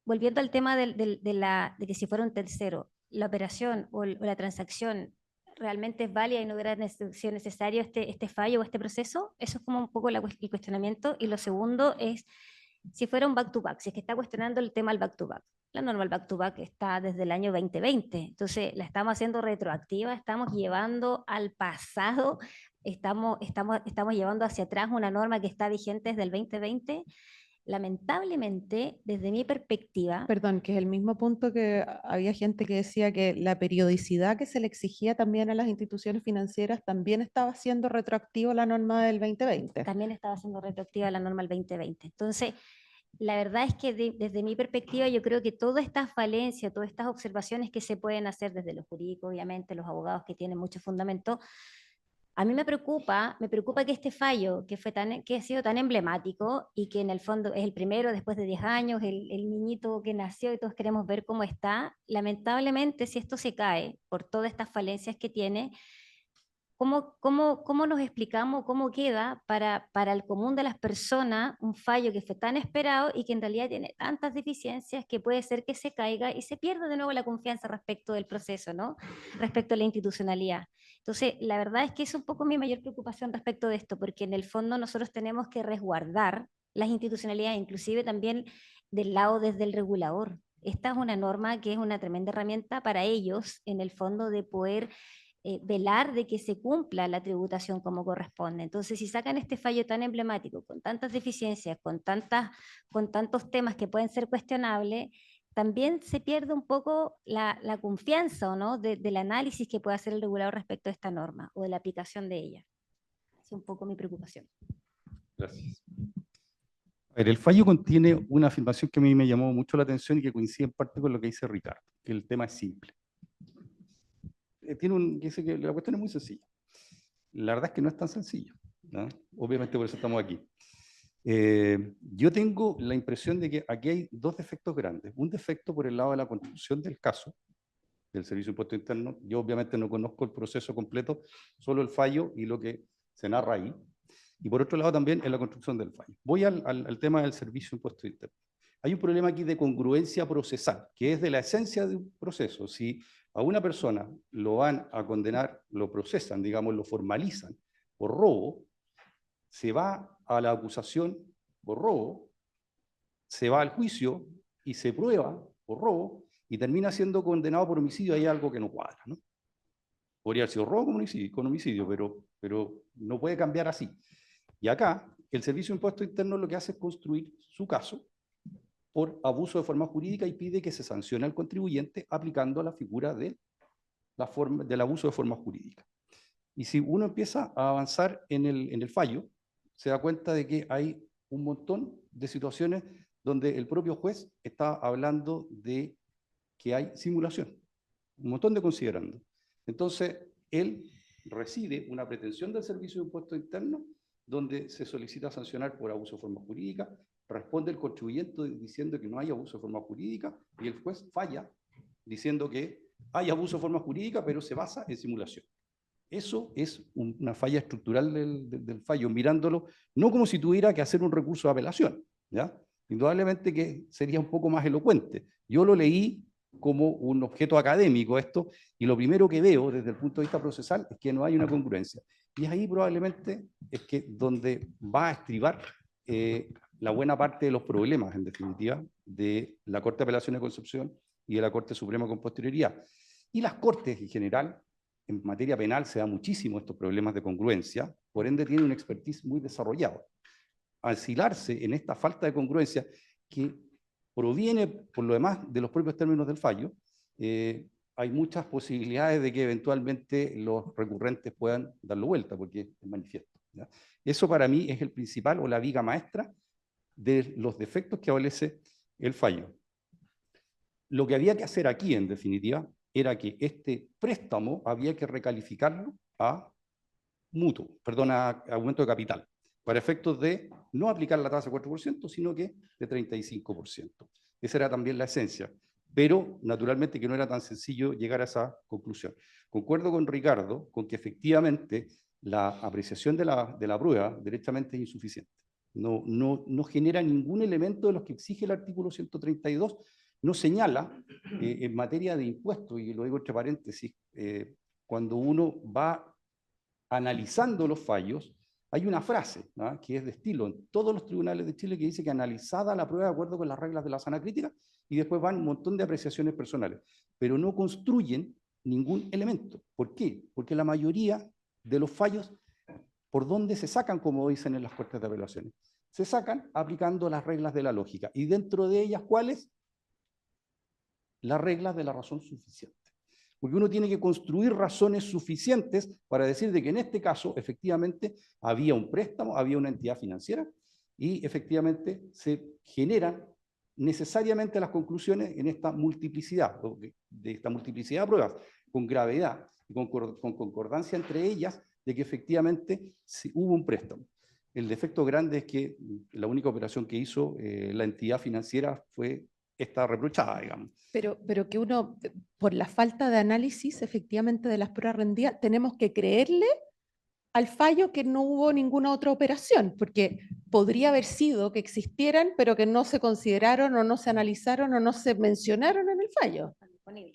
volviendo al tema de que si fuera un tercero, la operación o la transacción realmente es válida y no hubiera sido necesario este fallo o este proceso, eso es como un poco el cuestionamiento. Y lo segundo es, si fuera un back-to-back, si es que está cuestionando el tema del back-to-back. La norma del back-to-back está desde el año 2020, entonces la estamos haciendo retroactiva, estamos llevando al pasado, estamos llevando hacia atrás una norma que está vigente desde el 2020. Lamentablemente, desde mi perspectiva, Perdón, que es el mismo punto que había gente que decía que la periodicidad que se le exigía también a las instituciones financieras también estaba siendo retroactiva a la norma del 2020. también estaba siendo retroactiva la norma del 2020. Entonces, la verdad es que desde mi perspectiva yo creo que todas estas falencias, todas estas observaciones que se pueden hacer desde los jurídicos, obviamente los abogados que tienen mucho fundamento, a mí me preocupa que este fallo que ha sido tan emblemático y que en el fondo es el primero después de 10 años, el niñito que nació y todos queremos ver cómo está, lamentablemente si esto se cae por todas estas falencias que tiene, ¿cómo nos explicamos, cómo queda para el común de las personas un fallo que fue tan esperado y que en realidad tiene tantas deficiencias que puede ser que se caiga y se pierda de nuevo la confianza respecto del proceso, ¿no? Respecto a la institucionalidad. Entonces, la verdad es que es un poco mi mayor preocupación respecto de esto, porque en el fondo nosotros tenemos que resguardar las institucionalidades, inclusive también del lado desde el regulador. Esta es una norma que es una tremenda herramienta para ellos, en el fondo, de poder velar de que se cumpla la tributación como corresponde. Entonces, si sacan este fallo tan emblemático, con tantas deficiencias, con tantos temas que pueden ser cuestionables, también se pierde un poco la confianza, ¿o no?, del análisis que puede hacer el regulador respecto a esta norma o de la aplicación de ella. Es un poco mi preocupación. Gracias. A ver, el fallo contiene una afirmación que a mí me llamó mucho la atención y que coincide en parte con lo que dice Ricardo, que el tema es simple. Dice que la cuestión es muy sencilla. La verdad es que no es tan sencillo, ¿no? Obviamente por eso estamos aquí. Yo tengo la impresión de que aquí hay dos defectos grandes. Un defecto por el lado de la construcción del caso, del Servicio de Impuesto Interno. Yo obviamente no conozco el proceso completo, solo el fallo y lo que se narra ahí. Y por otro lado también en la construcción del fallo. Voy al tema del Servicio de Impuesto Interno. Hay un problema aquí de congruencia procesal, que es de la esencia de un proceso. Si a una persona lo van a condenar, lo procesan, digamos, lo formalizan por robo, se va a la acusación por robo, se va al juicio y se prueba por robo y termina siendo condenado por homicidio. Hay algo que no cuadra, ¿no? Podría haber sido robo con homicidio, pero no puede cambiar así. Y acá, el Servicio de Impuesto Interno lo que hace es construir su caso por abuso de forma jurídica y pide que se sancione al contribuyente aplicando la figura del abuso de forma jurídica. Y si uno empieza a avanzar en el fallo, se da cuenta de que hay un montón de situaciones donde el propio juez está hablando de que hay simulación, un montón de considerando. Entonces, él recibe una pretensión del Servicio de Impuesto Interno donde se solicita sancionar por abuso de forma jurídica, responde el contribuyente diciendo que no hay abuso de forma jurídica y el juez falla diciendo que hay abuso de forma jurídica, pero se basa en simulación. Eso es una falla estructural del fallo, mirándolo no como si tuviera que hacer un recurso de apelación, ¿ya? Indudablemente que sería un poco más elocuente. Yo lo leí como un objeto académico esto, y lo primero que veo desde el punto de vista procesal es que no hay una congruencia. Y es ahí probablemente es que donde va a estribar la buena parte de los problemas, en definitiva, de la Corte de Apelaciones de Concepción y de la Corte Suprema con posterioridad. Y las Cortes en general, en materia penal se da muchísimo estos problemas de congruencia, por ende tiene un expertise muy desarrollado. Asilarse en esta falta de congruencia que proviene, por lo demás, de los propios términos del fallo, hay muchas posibilidades de que eventualmente los recurrentes puedan darlo vuelta, porque es manifiesto, ¿ya? Eso para mí es el principal o la viga maestra de los defectos que adolece el fallo. Lo que había que hacer aquí, en definitiva, era que este préstamo había que recalificarlo a mutuo, perdón, a aumento de capital, para efectos de no aplicar la tasa de 4%, sino que de 35%. Esa era también la esencia, pero naturalmente que no era tan sencillo llegar a esa conclusión. Concuerdo con Ricardo con que efectivamente la apreciación de la prueba directamente es insuficiente. No genera ningún elemento de los que exige el artículo 132, no señala en materia de impuestos, y lo digo entre paréntesis, cuando uno va analizando los fallos, hay una frase, ¿no?, que es de estilo en todos los tribunales de Chile, que dice que analizada la prueba de acuerdo con las reglas de la sana crítica, y después van un montón de apreciaciones personales, pero no construyen ningún elemento. ¿Por qué? Porque la mayoría de los fallos, ¿por dónde se sacan, como dicen en las Cortes de Apelaciones? Se sacan aplicando las reglas de la lógica, y dentro de ellas, ¿cuáles? Las reglas de la razón suficiente. Porque uno tiene que construir razones suficientes para decir de que en este caso, efectivamente, había un préstamo, había una entidad financiera, y efectivamente se generan necesariamente las conclusiones en esta multiplicidad, de esta multiplicidad de pruebas, con gravedad y con concordancia entre ellas, de que efectivamente hubo un préstamo. El defecto grande es que la única operación que hizo la entidad financiera fue esta reprochada, digamos. Pero que uno, por la falta de análisis efectivamente de las pruebas rendidas, tenemos que creerle al fallo que no hubo ninguna otra operación, porque podría haber sido que existieran, pero que no se consideraron o no se analizaron o no se mencionaron en el fallo.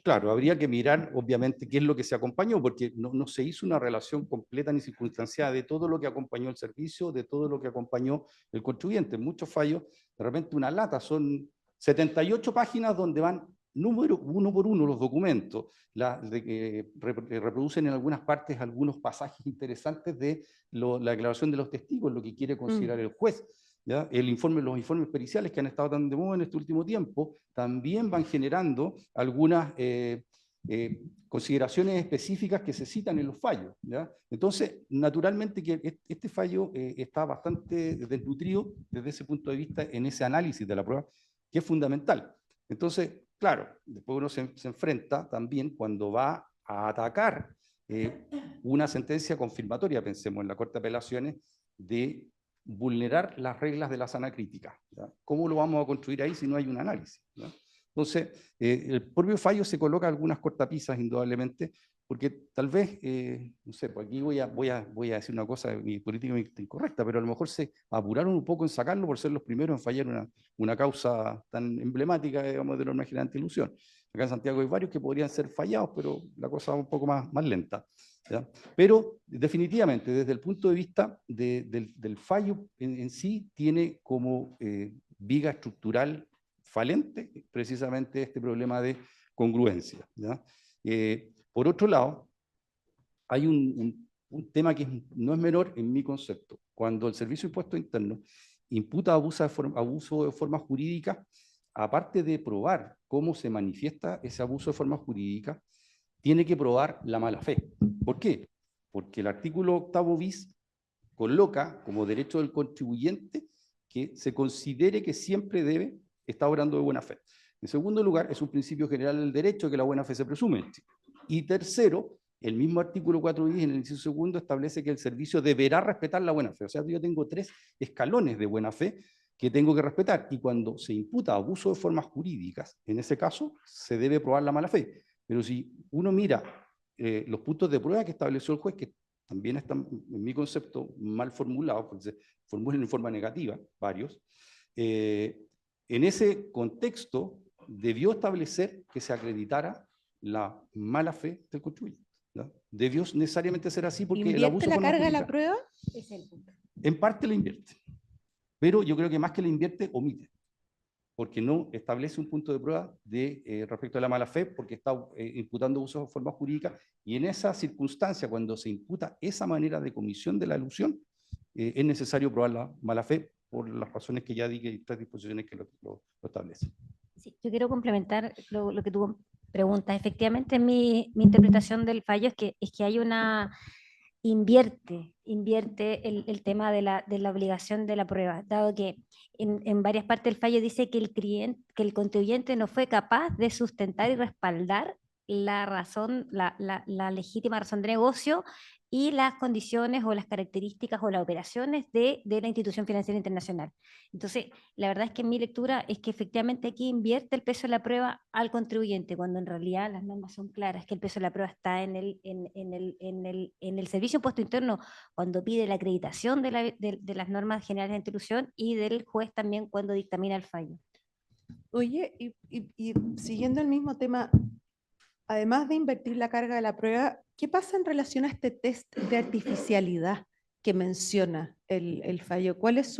Claro, habría que mirar, obviamente, qué es lo que se acompañó, porque no se hizo una relación completa ni circunstanciada de todo lo que acompañó el servicio, de todo lo que acompañó el contribuyente. En muchos fallos, de repente una lata, son 78 páginas donde van uno por uno los documentos, reproducen en algunas partes algunos pasajes interesantes de la declaración de los testigos, lo que quiere considerar el juez. ¿Ya? Los informes periciales que han estado tan de moda en este último tiempo también van generando algunas consideraciones específicas que se citan en los fallos, ¿ya? Entonces, naturalmente que este fallo está bastante desnutrido desde ese punto de vista en ese análisis de la prueba, que es fundamental. Entonces, claro, después uno se enfrenta también cuando va a atacar una sentencia confirmatoria, pensemos en la Corte de Apelaciones, de vulnerar las reglas de la sana crítica, ¿ya? ¿Cómo lo vamos a construir ahí si no hay un análisis, ¿ya? Entonces, el propio fallo se coloca algunas cortapisas, indudablemente, porque tal vez, no sé, pues aquí voy a decir una cosa políticamente incorrecta, pero a lo mejor se apuraron un poco en sacarlo por ser los primeros en fallar una causa tan emblemática, digamos, de la norma general anti-ilusión. Acá en Santiago hay varios que podrían ser fallados, pero la cosa va un poco más lenta, ¿ya? Pero definitivamente, desde el punto de vista del fallo en sí, tiene como viga estructural falente precisamente este problema de congruencia, ¿ya? Por otro lado, hay un tema que no es menor en mi concepto. Cuando el Servicio de Impuesto Interno imputa abuso de forma jurídica, aparte de probar cómo se manifiesta ese abuso de forma jurídica, tiene que probar la mala fe. ¿Por qué? Porque el artículo 8º bis coloca como derecho del contribuyente que se considere que siempre debe estar obrando de buena fe. En segundo lugar, es un principio general del derecho que la buena fe se presume. Y tercero, el mismo artículo 4 bis en el inciso segundo establece que el servicio deberá respetar la buena fe. O sea, yo tengo 3 escalones de buena fe que tengo que respetar. Y cuando se imputa abuso de formas jurídicas, en ese caso, se debe probar la mala fe. Pero si uno mira los puntos de prueba que estableció el juez, que también están, en mi concepto, mal formulados, porque se formulan en forma negativa, varios, en ese contexto debió establecer que se acreditara la mala fe del contribuyente, ¿no? Debió necesariamente ser así porque el abuso ¿Invierte la de forma carga de la jurídica, prueba? Ese es el punto. en parte la invierte, pero yo creo que más que la invierte, omite, porque no establece un punto de prueba respecto a la mala fe, porque está imputando uso de forma jurídica, y en esa circunstancia, cuando se imputa esa manera de comisión de la alusión, es necesario probar la mala fe por las razones que ya di, que hay 3 disposiciones que lo establecen. Sí, yo quiero complementar lo que tú preguntas. Efectivamente, mi interpretación del fallo es que hay una... invierte el tema de la obligación de la prueba, dado que en varias partes del fallo dice que el contribuyente no fue capaz de sustentar y respaldar la razón, la legítima razón de negocio y las condiciones o las características o las operaciones de la institución financiera internacional. Entonces, la verdad es que en mi lectura es que efectivamente aquí invierte el peso de la prueba al contribuyente, cuando en realidad las normas son claras, que el peso de la prueba está en el Servicio de Impuesto Interno cuando pide la acreditación de las normas generales de institución, y del juez también cuando dictamina el fallo. Oye, y siguiendo el mismo tema, además de invertir la carga de la prueba, ¿qué pasa en relación a este test de artificialidad que menciona el fallo? ¿Cuál es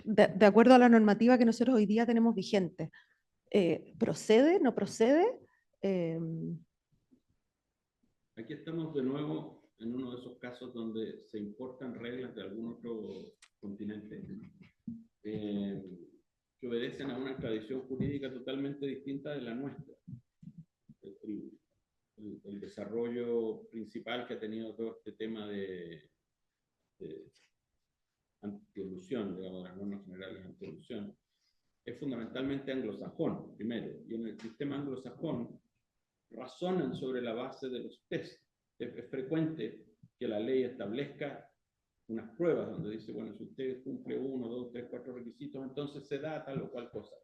de acuerdo a la normativa que nosotros hoy día tenemos vigente? ¿Procede? ¿No procede? Aquí estamos de nuevo en uno de esos casos donde se importan reglas de algún otro continente que obedecen a una tradición jurídica totalmente distinta de la nuestra. El desarrollo principal que ha tenido todo este tema de antielusión, digamos, de las normas generales de antielusión, es fundamentalmente anglosajón, primero, y en el sistema anglosajón razonan sobre la base de los test. Es frecuente que la ley establezca unas pruebas donde dice, bueno, si usted cumple 1, 2, 3, 4 requisitos, entonces se da tal o cual cosa.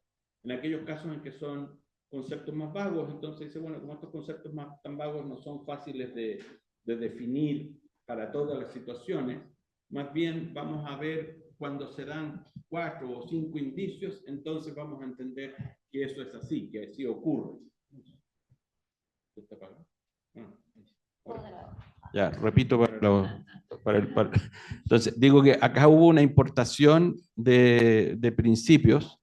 En aquellos casos en que son conceptos más vagos, entonces dice, bueno, como estos conceptos tan vagos no son fáciles de definir para todas las situaciones, más bien vamos a ver cuando se dan 4 o 5 indicios, entonces vamos a entender que eso es así, que así ocurre. Ya, repito entonces, digo que acá hubo una importación de principios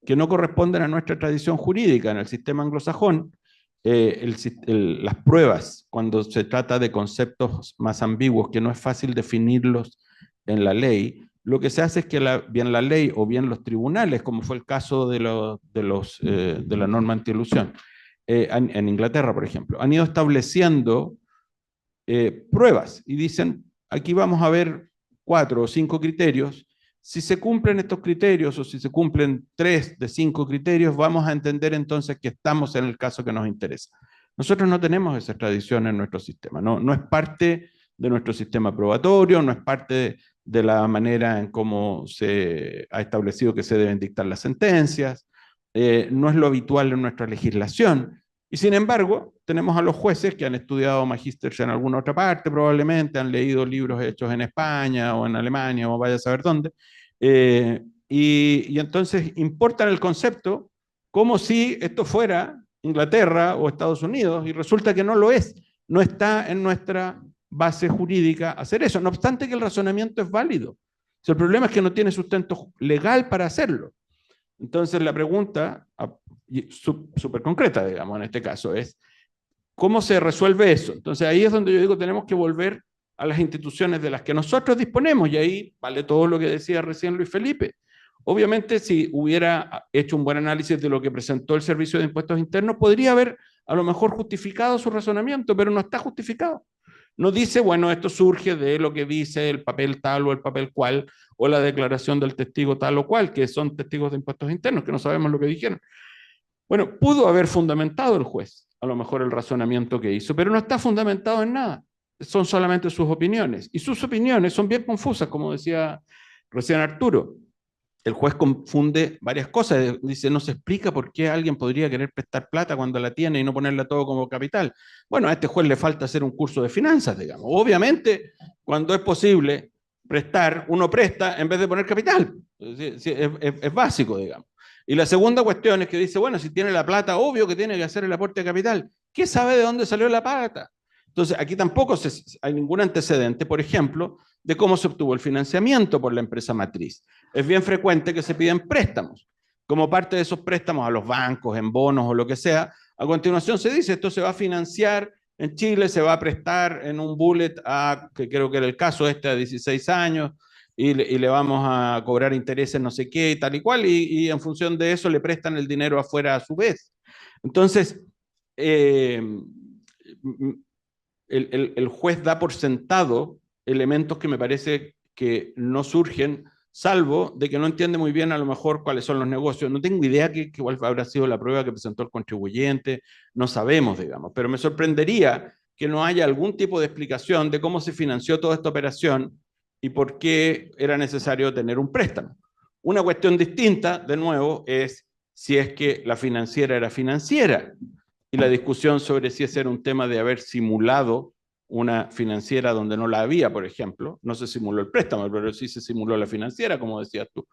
que no corresponden a nuestra tradición jurídica. En el sistema anglosajón, las pruebas, cuando se trata de conceptos más ambiguos, que no es fácil definirlos en la ley, lo que se hace es que bien la ley o bien los tribunales, como fue el caso de la norma antielusión, en Inglaterra, por ejemplo, han ido estableciendo pruebas y dicen, aquí vamos a ver 4 o 5 criterios. Si se cumplen estos criterios o si se cumplen 3 de 5 criterios, vamos a entender entonces que estamos en el caso que nos interesa. Nosotros no tenemos esa tradición en nuestro sistema, no es parte de nuestro sistema probatorio, no es parte de la manera en cómo se ha establecido que se deben dictar las sentencias, no es lo habitual en nuestra legislación. Y sin embargo, tenemos a los jueces que han estudiado magísteres en alguna otra parte, probablemente han leído libros hechos en España o en Alemania o vaya a saber dónde, y entonces importan el concepto como si esto fuera Inglaterra o Estados Unidos, y resulta que no lo es, no está en nuestra base jurídica hacer eso, no obstante que el razonamiento es válido. O sea, el problema es que no tiene sustento legal para hacerlo. Entonces la pregunta, súper concreta, digamos, en este caso, es ¿Cómo se resuelve eso? Entonces ahí es donde yo digo, tenemos que volver a las instituciones de las que nosotros disponemos, y ahí vale todo lo que decía recién Luis Felipe. Obviamente, si hubiera hecho un buen análisis de lo que presentó el Servicio de Impuestos Internos, podría haber a lo mejor justificado su razonamiento, pero no está justificado. No dice, bueno, esto surge de lo que dice el papel tal o el papel cual, o la declaración del testigo tal o cual, que son testigos de impuestos internos, que no sabemos lo que dijeron. Bueno, pudo haber fundamentado el juez, a lo mejor el razonamiento que hizo, pero no está fundamentado en nada. Son solamente sus opiniones. Y sus opiniones son bien confusas, como decía recién Arturo. El juez confunde varias cosas. Dice, no se explica por qué alguien podría querer prestar plata cuando la tiene y no ponerla todo como capital. Bueno, a este juez le falta hacer un curso de finanzas, digamos. Obviamente, cuando es posible prestar, uno presta en vez de poner capital. Es básico, digamos. Y la segunda cuestión es que dice, bueno, si tiene la plata, obvio que tiene que hacer el aporte de capital. ¿Qué sabe de dónde salió la plata? Entonces, aquí tampoco hay ningún antecedente, por ejemplo, de cómo se obtuvo el financiamiento por la empresa matriz. Es bien frecuente que se piden préstamos. Como parte de esos préstamos a los bancos, en bonos o lo que sea, a continuación se dice, esto se va a financiar en Chile, se va a prestar en un bullet a, que creo que era el caso a 16 años, y le vamos a cobrar intereses no sé qué y tal y cual, y en función de eso le prestan el dinero afuera a su vez. Entonces, el juez da por sentado elementos que me parece que no surgen, salvo de que no entiende muy bien a lo mejor cuáles son los negocios. No tengo idea cuál habrá sido la prueba que presentó el contribuyente, no sabemos, digamos, pero me sorprendería que no haya algún tipo de explicación de cómo se financió toda esta operación y por qué era necesario tener un préstamo. Una cuestión distinta, de nuevo, es si es que la financiera era financiera, y la discusión sobre si ese era un tema de haber simulado una financiera donde no la había, por ejemplo. No se simuló el préstamo, pero sí se simuló la financiera, como decías tú.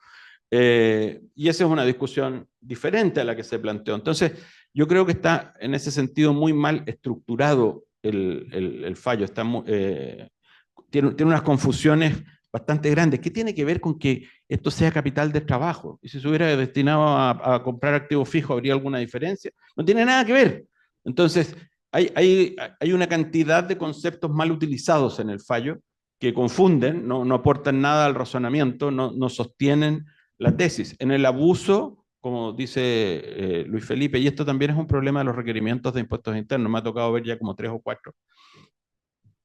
Y esa es una discusión diferente a la que se planteó. Entonces, yo creo que está en ese sentido muy mal estructurado el fallo. Está tiene unas confusiones bastante grandes. ¿Qué tiene que ver con que esto sea capital de trabajo? Y si se hubiera destinado a comprar activos fijos, ¿habría alguna diferencia? No tiene nada que ver. Entonces, hay una cantidad de conceptos mal utilizados en el fallo que confunden, no aportan nada al razonamiento, no sostienen la tesis. En el abuso, como dice Luis Felipe, y esto también es un problema de los requerimientos de impuestos internos, me ha tocado ver ya como 3 o 4.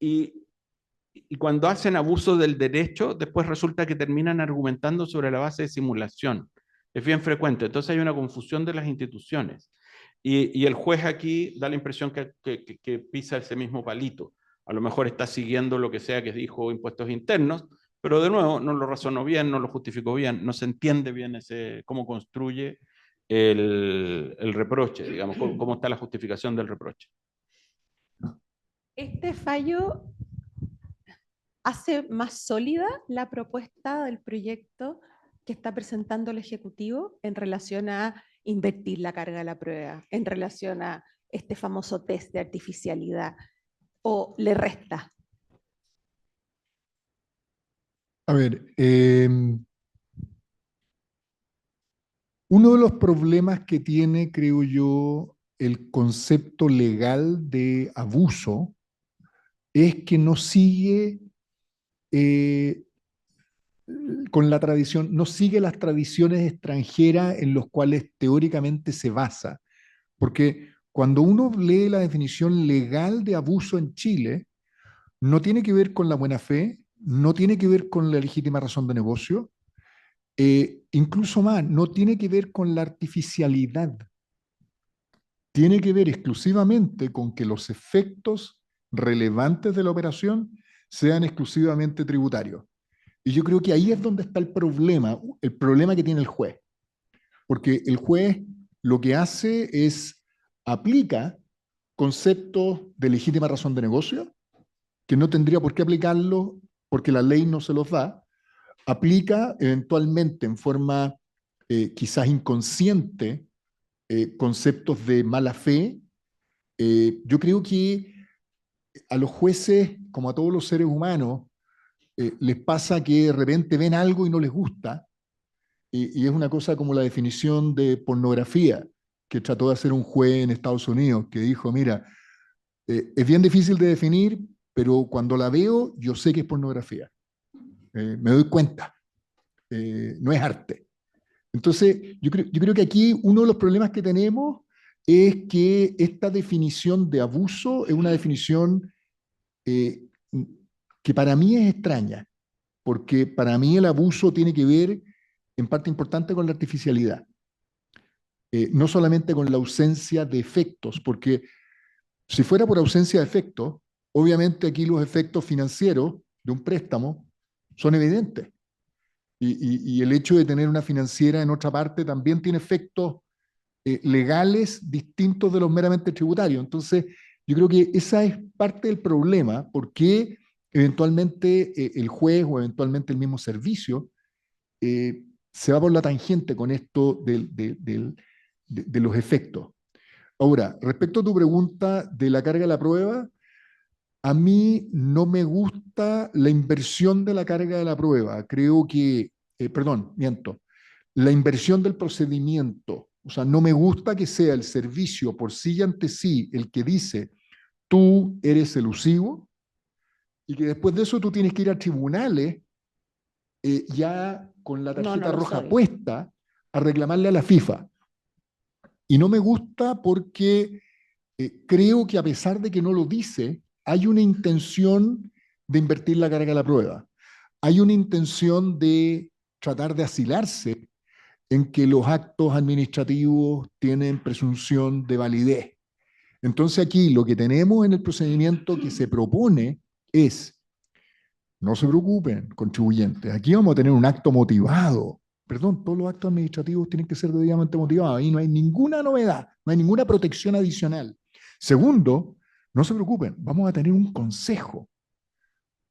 Y cuando hacen abuso del derecho, después resulta que terminan argumentando sobre la base de simulación. Es bien frecuente. Entonces hay una confusión de las instituciones. Y el juez aquí da la impresión que pisa ese mismo palito. A lo mejor está siguiendo lo que sea que dijo impuestos internos, pero de nuevo no lo razonó bien, no lo justificó bien, no se entiende bien cómo construye el reproche, digamos, cómo está la justificación del reproche. Este fallo hace más sólida la propuesta del proyecto que está presentando el Ejecutivo en relación a invertir la carga de la prueba, en relación a este famoso test de artificialidad, o le resta. A ver, uno de los problemas que tiene, creo yo, el concepto legal de abuso es que no sigue con la tradición, no sigue las tradiciones extranjeras en las cuales teóricamente se basa. Porque cuando uno lee la definición legal de abuso en Chile, no tiene que ver con la buena fe, no tiene que ver con la legítima razón de negocio, incluso más, no tiene que ver con la artificialidad. Tiene que ver exclusivamente con que los efectos relevantes de la operación sean exclusivamente tributarios. Y yo creo que ahí es donde está el problema que tiene el juez. Porque el juez lo que hace es aplica conceptos de legítima razón de negocio, que no tendría por qué aplicarlo porque la ley no se los da, aplica eventualmente en forma quizás inconsciente conceptos de mala fe. Yo creo que a los jueces, como a todos los seres humanos, les pasa que de repente ven algo y no les gusta, y es una cosa como la definición de pornografía que trató de hacer un juez en Estados Unidos, que dijo, mira, Es bien difícil de definir, pero cuando la veo, yo sé que es pornografía. Me doy cuenta. No es arte. Entonces, yo creo que aquí uno de los problemas que tenemos es que esta definición de abuso es una definición eh, que para mí es extraña, porque para mí el abuso tiene que ver en parte importante con la artificialidad, no solamente con la ausencia de efectos, porque si fuera por ausencia de efectos, obviamente aquí los efectos financieros de un préstamo son evidentes. Y el hecho de tener una financiera en otra parte también tiene efectos legales distintos de los meramente tributarios. Entonces, yo creo que esa es parte del problema, porque eventualmente el juez o eventualmente el mismo servicio se va por la tangente con esto de los efectos. Ahora, respecto a tu pregunta de la carga de la prueba, a mí no me gusta la inversión de la carga de la prueba. Creo que, perdón, miento, la inversión del procedimiento. O sea, no me gusta que sea el servicio por sí y ante sí el que dice, tú eres elusivo, y que después de eso tú tienes que ir a tribunales ya con la tarjeta roja puesta a reclamarle a la FIFA. Y no me gusta porque creo que a pesar de que no lo dice, hay una intención de invertir la carga de la prueba. Hay una intención de tratar de asilarse en que los actos administrativos tienen presunción de validez. Entonces aquí lo que tenemos en el procedimiento que se propone es, no se preocupen, contribuyentes, aquí vamos a tener un acto motivado. Perdón, todos los actos administrativos tienen que ser debidamente motivados. Ahí no hay ninguna novedad, no hay ninguna protección adicional. Segundo, no se preocupen, vamos a tener un consejo.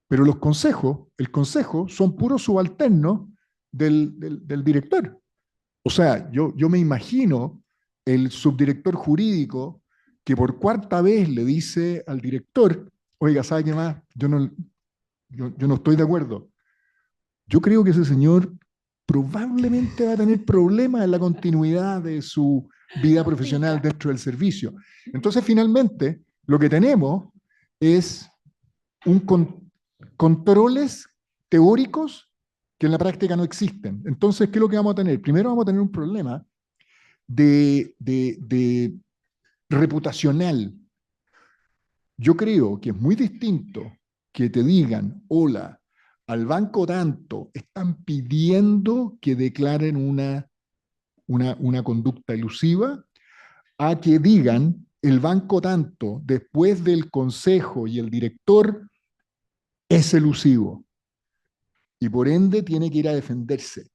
Pero los consejos, el consejo, son puros subalternos del director. O sea, yo me imagino el subdirector jurídico que por cuarta vez le dice al director, oiga, ¿sabe qué más? Yo no estoy de acuerdo. Yo creo que ese señor probablemente va a tener problemas en la continuidad de su vida profesional dentro del servicio. Entonces, finalmente, lo que tenemos es controles teóricos que en la práctica no existen. Entonces, ¿qué es lo que vamos a tener? Primero vamos a tener un problema de reputacional. Yo creo que es muy distinto que te digan, hola, al banco tanto, están pidiendo que declaren una conducta elusiva, a que digan, el banco tanto, después del consejo y el director, es elusivo. Y por ende tiene que ir a defenderse.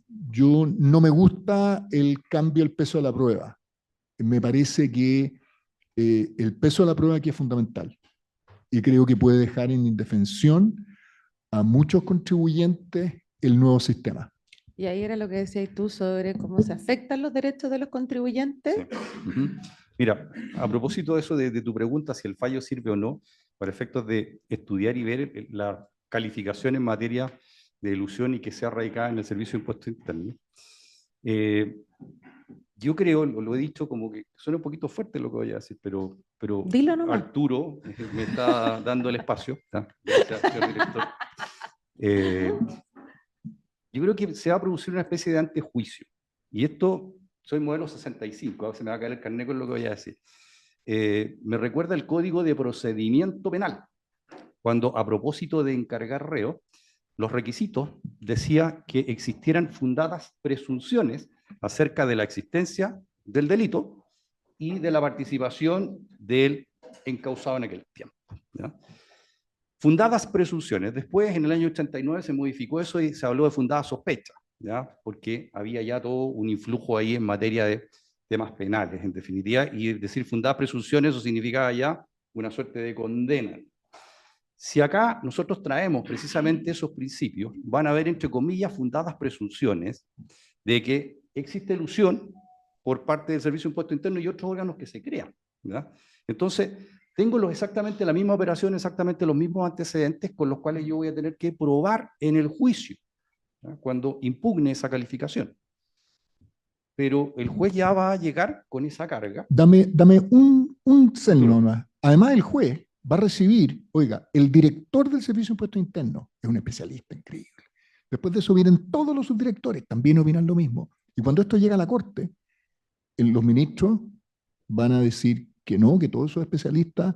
Yo no me gusta el cambio del peso de la prueba. Me parece que el peso de la prueba aquí es fundamental. Y creo que puede dejar en indefensión a muchos contribuyentes el nuevo sistema. Y ahí era lo que decías tú sobre cómo se afectan los derechos de los contribuyentes. Sí. Mira, a propósito de eso, de tu pregunta, si el fallo sirve o no, para efectos de estudiar y ver la calificación en materia de elusión y que sea radicada en el Servicio de Impuestos Internos. Yo creo, lo he dicho como que suena un poquito fuerte lo que voy a decir, pero dilo nomás. Arturo me está dando el espacio. Gracias, señor director. Yo creo que se va a producir una especie de antejuicio. Y esto, soy modelo 65, ahora se me va a caer el carnet con lo que voy a decir. Me recuerda el Código de Procedimiento Penal, cuando a propósito de encargar reo, los requisitos decía que existieran fundadas presunciones acerca de la existencia del delito y de la participación del encausado en aquel tiempo, ¿ya? Fundadas presunciones. Después, en el año 89, se modificó eso y se habló de fundadas sospechas, ¿ya? Porque había ya todo un influjo ahí en materia de temas penales, en definitiva, y decir fundadas presunciones, eso significaba ya una suerte de condena. Si acá nosotros traemos precisamente esos principios, van a haber, entre comillas, fundadas presunciones de que existe elusión por parte del Servicio de Impuestos Internos y otros órganos que se crean, ¿verdad? Entonces, tengo exactamente la misma operación, exactamente los mismos antecedentes con los cuales yo voy a tener que probar en el juicio, ¿verdad? Cuando impugne esa calificación. Pero el juez ya va a llegar con esa carga. Dame un un cénimo más. Además, el juez va a recibir, oiga, el director del Servicio de Impuestos Internos es un especialista increíble. Después de eso vienen todos los subdirectores, también opinan lo mismo. Y cuando esto llega a la Corte, los ministros van a decir que no, que todos esos especialistas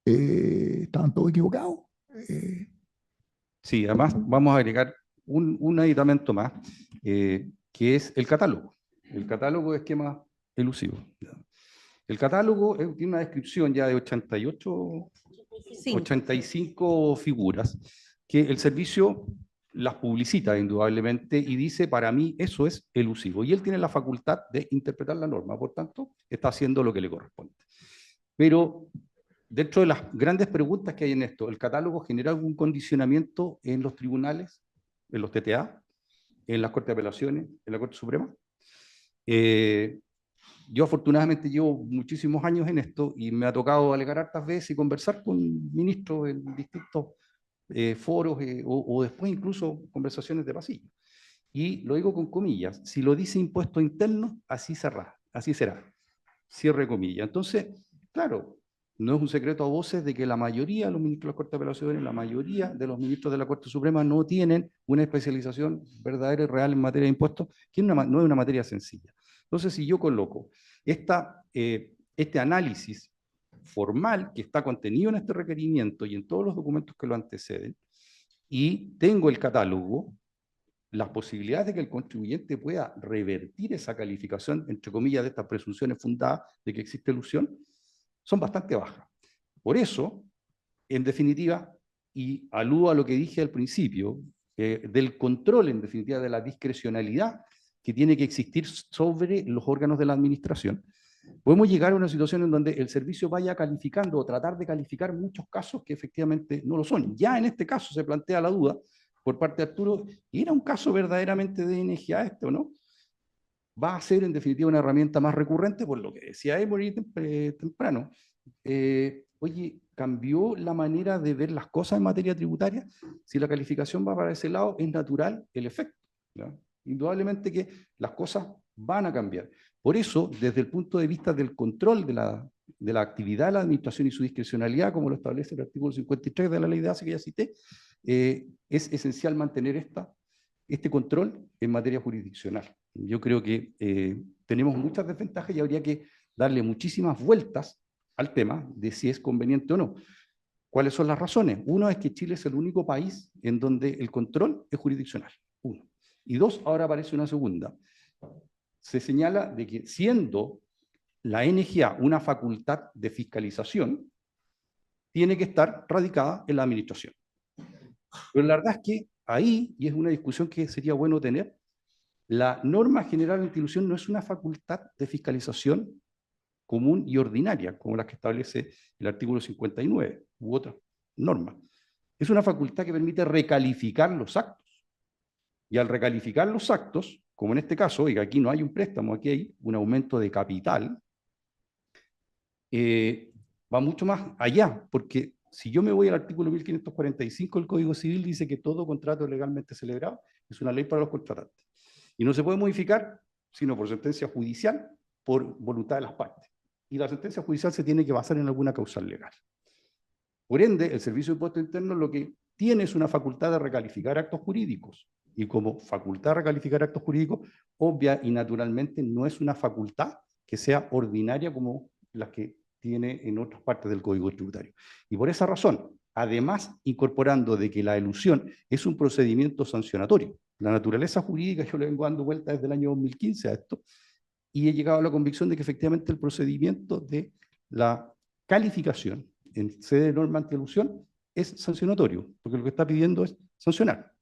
estaban todos equivocados. Sí, además vamos a agregar un aditamento más, que es el catálogo. El catálogo de esquemas elusivos. El catálogo tiene una descripción ya de 85 figuras, que el servicio las publicita indudablemente y dice, para mí eso es elusivo. Y él tiene la facultad de interpretar la norma, por tanto, está haciendo lo que le corresponde. Pero dentro de las grandes preguntas que hay en esto, ¿el catálogo genera algún condicionamiento en los tribunales, en los TTA, en las Cortes de Apelaciones, en la Corte Suprema? Yo afortunadamente llevo muchísimos años en esto y me ha tocado alegar hartas veces y conversar con ministros en distintos foros o después incluso conversaciones de pasillo. Y lo digo con comillas, si lo dice impuesto interno, así será, cierre comillas. Entonces, claro, no es un secreto a voces de que la mayoría de los ministros de la Corte de Apelaciones, la mayoría de los ministros de la Corte Suprema no tienen una especialización verdadera y real en materia de impuestos, que no es una materia sencilla. Entonces, si yo coloco este análisis formal que está contenido en este requerimiento y en todos los documentos que lo anteceden, y tengo el catálogo, las posibilidades de que el contribuyente pueda revertir esa calificación, entre comillas, de estas presunciones fundadas de que existe elusión, son bastante bajas. Por eso, en definitiva, y aludo a lo que dije al principio, del control, en definitiva, de la discrecionalidad que tiene que existir sobre los órganos de la administración, podemos llegar a una situación en donde el servicio vaya calificando o tratar de calificar muchos casos que efectivamente no lo son. Ya en este caso se plantea la duda por parte de Arturo, ¿era un caso verdaderamente de NGA este o no? Va a ser en definitiva una herramienta más recurrente, por lo que decía Emory temprano. Oye, ¿cambió la manera de ver las cosas en materia tributaria? Si la calificación va para ese lado, es natural el efecto, ¿ya? Indudablemente que las cosas van a cambiar. Por eso, desde el punto de vista del control de la actividad de la administración y su discrecionalidad, como lo establece el artículo 53 de la ley de ACE que ya cité, es esencial mantener este control en materia jurisdiccional. Yo creo que tenemos muchas desventajas y habría que darle muchísimas vueltas al tema de si es conveniente o no. ¿Cuáles son las razones? Uno es que Chile es el único país en donde el control es jurisdiccional. Uno. Y dos, ahora aparece una segunda. Se señala de que siendo la NGA una facultad de fiscalización, tiene que estar radicada en la administración. Pero la verdad es que ahí, y es una discusión que sería bueno tener, la norma general de institución no es una facultad de fiscalización común y ordinaria, como las que establece el artículo 59 u otras normas. Es una facultad que permite recalificar los actos. Y al recalificar los actos, como en este caso, oiga, aquí no hay un préstamo, aquí hay un aumento de capital, va mucho más allá, porque si yo me voy al artículo 1545 del Código Civil, dice que todo contrato legalmente celebrado es una ley para los contratantes. Y no se puede modificar, sino por sentencia judicial, por voluntad de las partes. Y la sentencia judicial se tiene que basar en alguna causal legal. Por ende, el Servicio de Impuestos Internos lo que tiene es una facultad de recalificar actos jurídicos. Y como facultad de recalificar actos jurídicos, obvia y naturalmente no es una facultad que sea ordinaria como las que tiene en otras partes del Código Tributario. Y por esa razón, además incorporando de que la elusión es un procedimiento sancionatorio, la naturaleza jurídica, yo le vengo dando vuelta desde el año 2015 a esto, y he llegado a la convicción de que efectivamente el procedimiento de la calificación en sede de norma antielusión es sancionatorio, porque lo que está pidiendo es sancionar.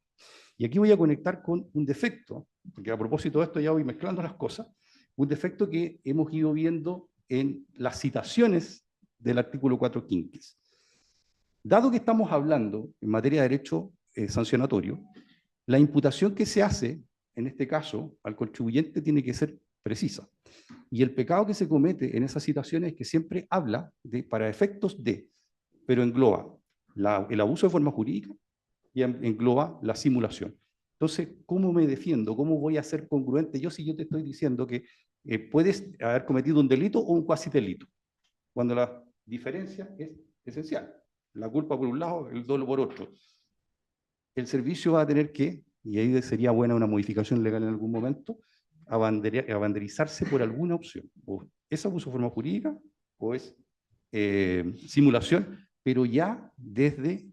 Y aquí voy a conectar con un defecto, porque a propósito de esto ya voy mezclando las cosas, un defecto que hemos ido viendo en las citaciones del artículo 4 quinquis. Dado que estamos hablando en materia de derecho sancionatorio, la imputación que se hace, en este caso, al contribuyente tiene que ser precisa. Y el pecado que se comete en esas citaciones es que siempre habla de para efectos de, pero engloba el abuso de forma jurídica y engloba la simulación. Entonces, ¿cómo me defiendo? ¿Cómo voy a ser congruente? Si yo te estoy diciendo que puedes haber cometido un delito o un cuasi delito. cuando la diferencia es esencial. La culpa por un lado, el dolo por otro. El servicio va a tener que, y ahí sería buena una modificación legal en algún momento, abanderizarse por alguna opción. O es abuso de forma jurídica o es simulación, pero ya desde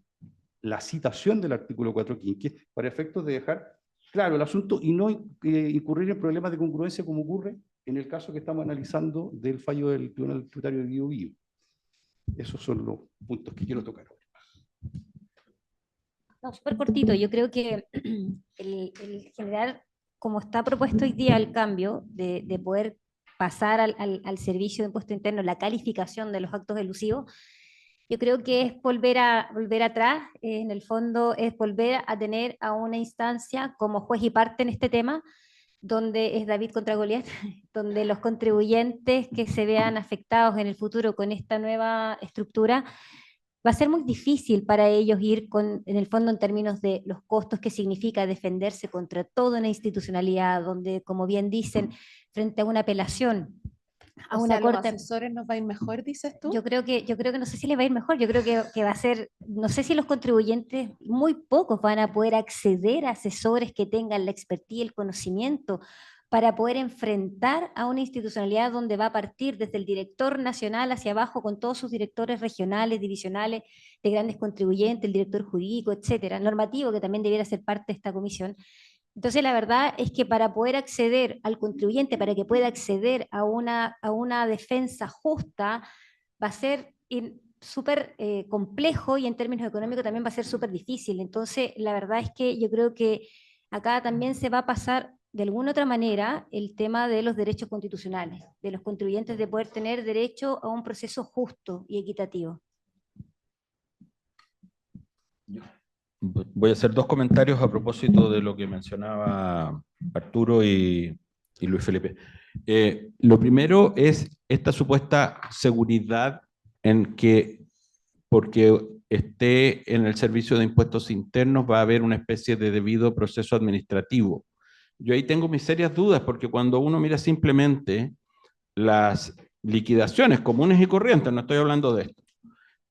la citación del artículo 415, para efectos de dejar claro el asunto y no incurrir en problemas de congruencia como ocurre en el caso que estamos analizando del fallo del Tribunal Tributario de Bío Bío. Esos son los puntos que quiero tocar ahora. No, súper cortito. Yo creo que el general, como está propuesto hoy día el cambio de poder pasar al servicio de impuesto interno, la calificación de los actos elusivos, yo creo que es volver atrás, en el fondo es volver a tener a una instancia como juez y parte en este tema, donde es David contra Goliat, donde los contribuyentes que se vean afectados en el futuro con esta nueva estructura, va a ser muy difícil para ellos ir en el fondo en términos de los costos que significa defenderse contra toda una institucionalidad, donde, como bien dicen, frente a una apelación, a O una sea, ¿los corte... asesores nos va a ir mejor, dices tú? Yo creo que no sé si les va a ir mejor, yo creo que va a ser, no sé si los contribuyentes, muy pocos van a poder acceder a asesores que tengan la expertise, el conocimiento, para poder enfrentar a una institucionalidad donde va a partir desde el director nacional hacia abajo con todos sus directores regionales, divisionales, de grandes contribuyentes, el director jurídico, etcétera, normativo, que también debiera ser parte de esta comisión. Entonces, la verdad es que para poder acceder al contribuyente, para que pueda acceder a una defensa justa, va a ser súper complejo y en términos económicos también va a ser súper difícil. Entonces, la verdad es que yo creo que acá también se va a pasar de alguna otra manera el tema de los derechos constitucionales, de los contribuyentes de poder tener derecho a un proceso justo y equitativo. Voy a hacer dos comentarios a propósito de lo que mencionaba Arturo y Luis Felipe. Lo primero es esta supuesta seguridad en que porque esté en el servicio de impuestos internos va a haber una especie de debido proceso administrativo. Yo ahí tengo mis serias dudas porque cuando uno mira simplemente las liquidaciones comunes y corrientes, no estoy hablando de esto,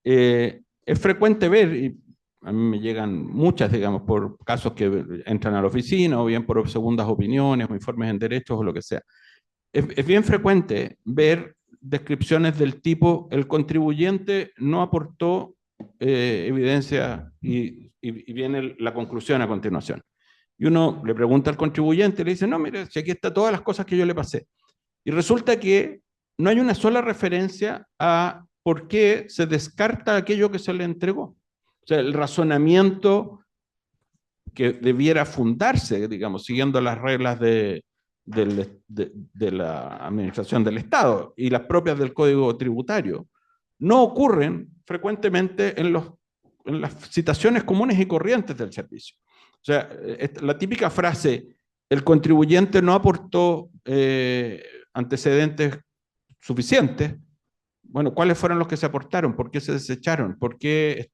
es frecuente ver, y a mí me llegan muchas, digamos, por casos que entran a la oficina o bien por segundas opiniones o informes en derechos o lo que sea. Es bien frecuente ver descripciones del tipo el contribuyente no aportó evidencia y viene la conclusión a continuación. Y uno le pregunta al contribuyente y le dice, no, mire, si aquí están todas las cosas que yo le pasé. Y resulta que no hay una sola referencia a por qué se descarta aquello que se le entregó. O sea, el razonamiento que debiera fundarse, digamos, siguiendo las reglas de la administración del Estado y las propias del Código Tributario, no ocurren frecuentemente en las citaciones comunes y corrientes del servicio. O sea, la típica frase, el contribuyente no aportó antecedentes suficientes. Bueno, ¿cuáles fueron los que se aportaron? ¿Por qué se desecharon? ¿Por qué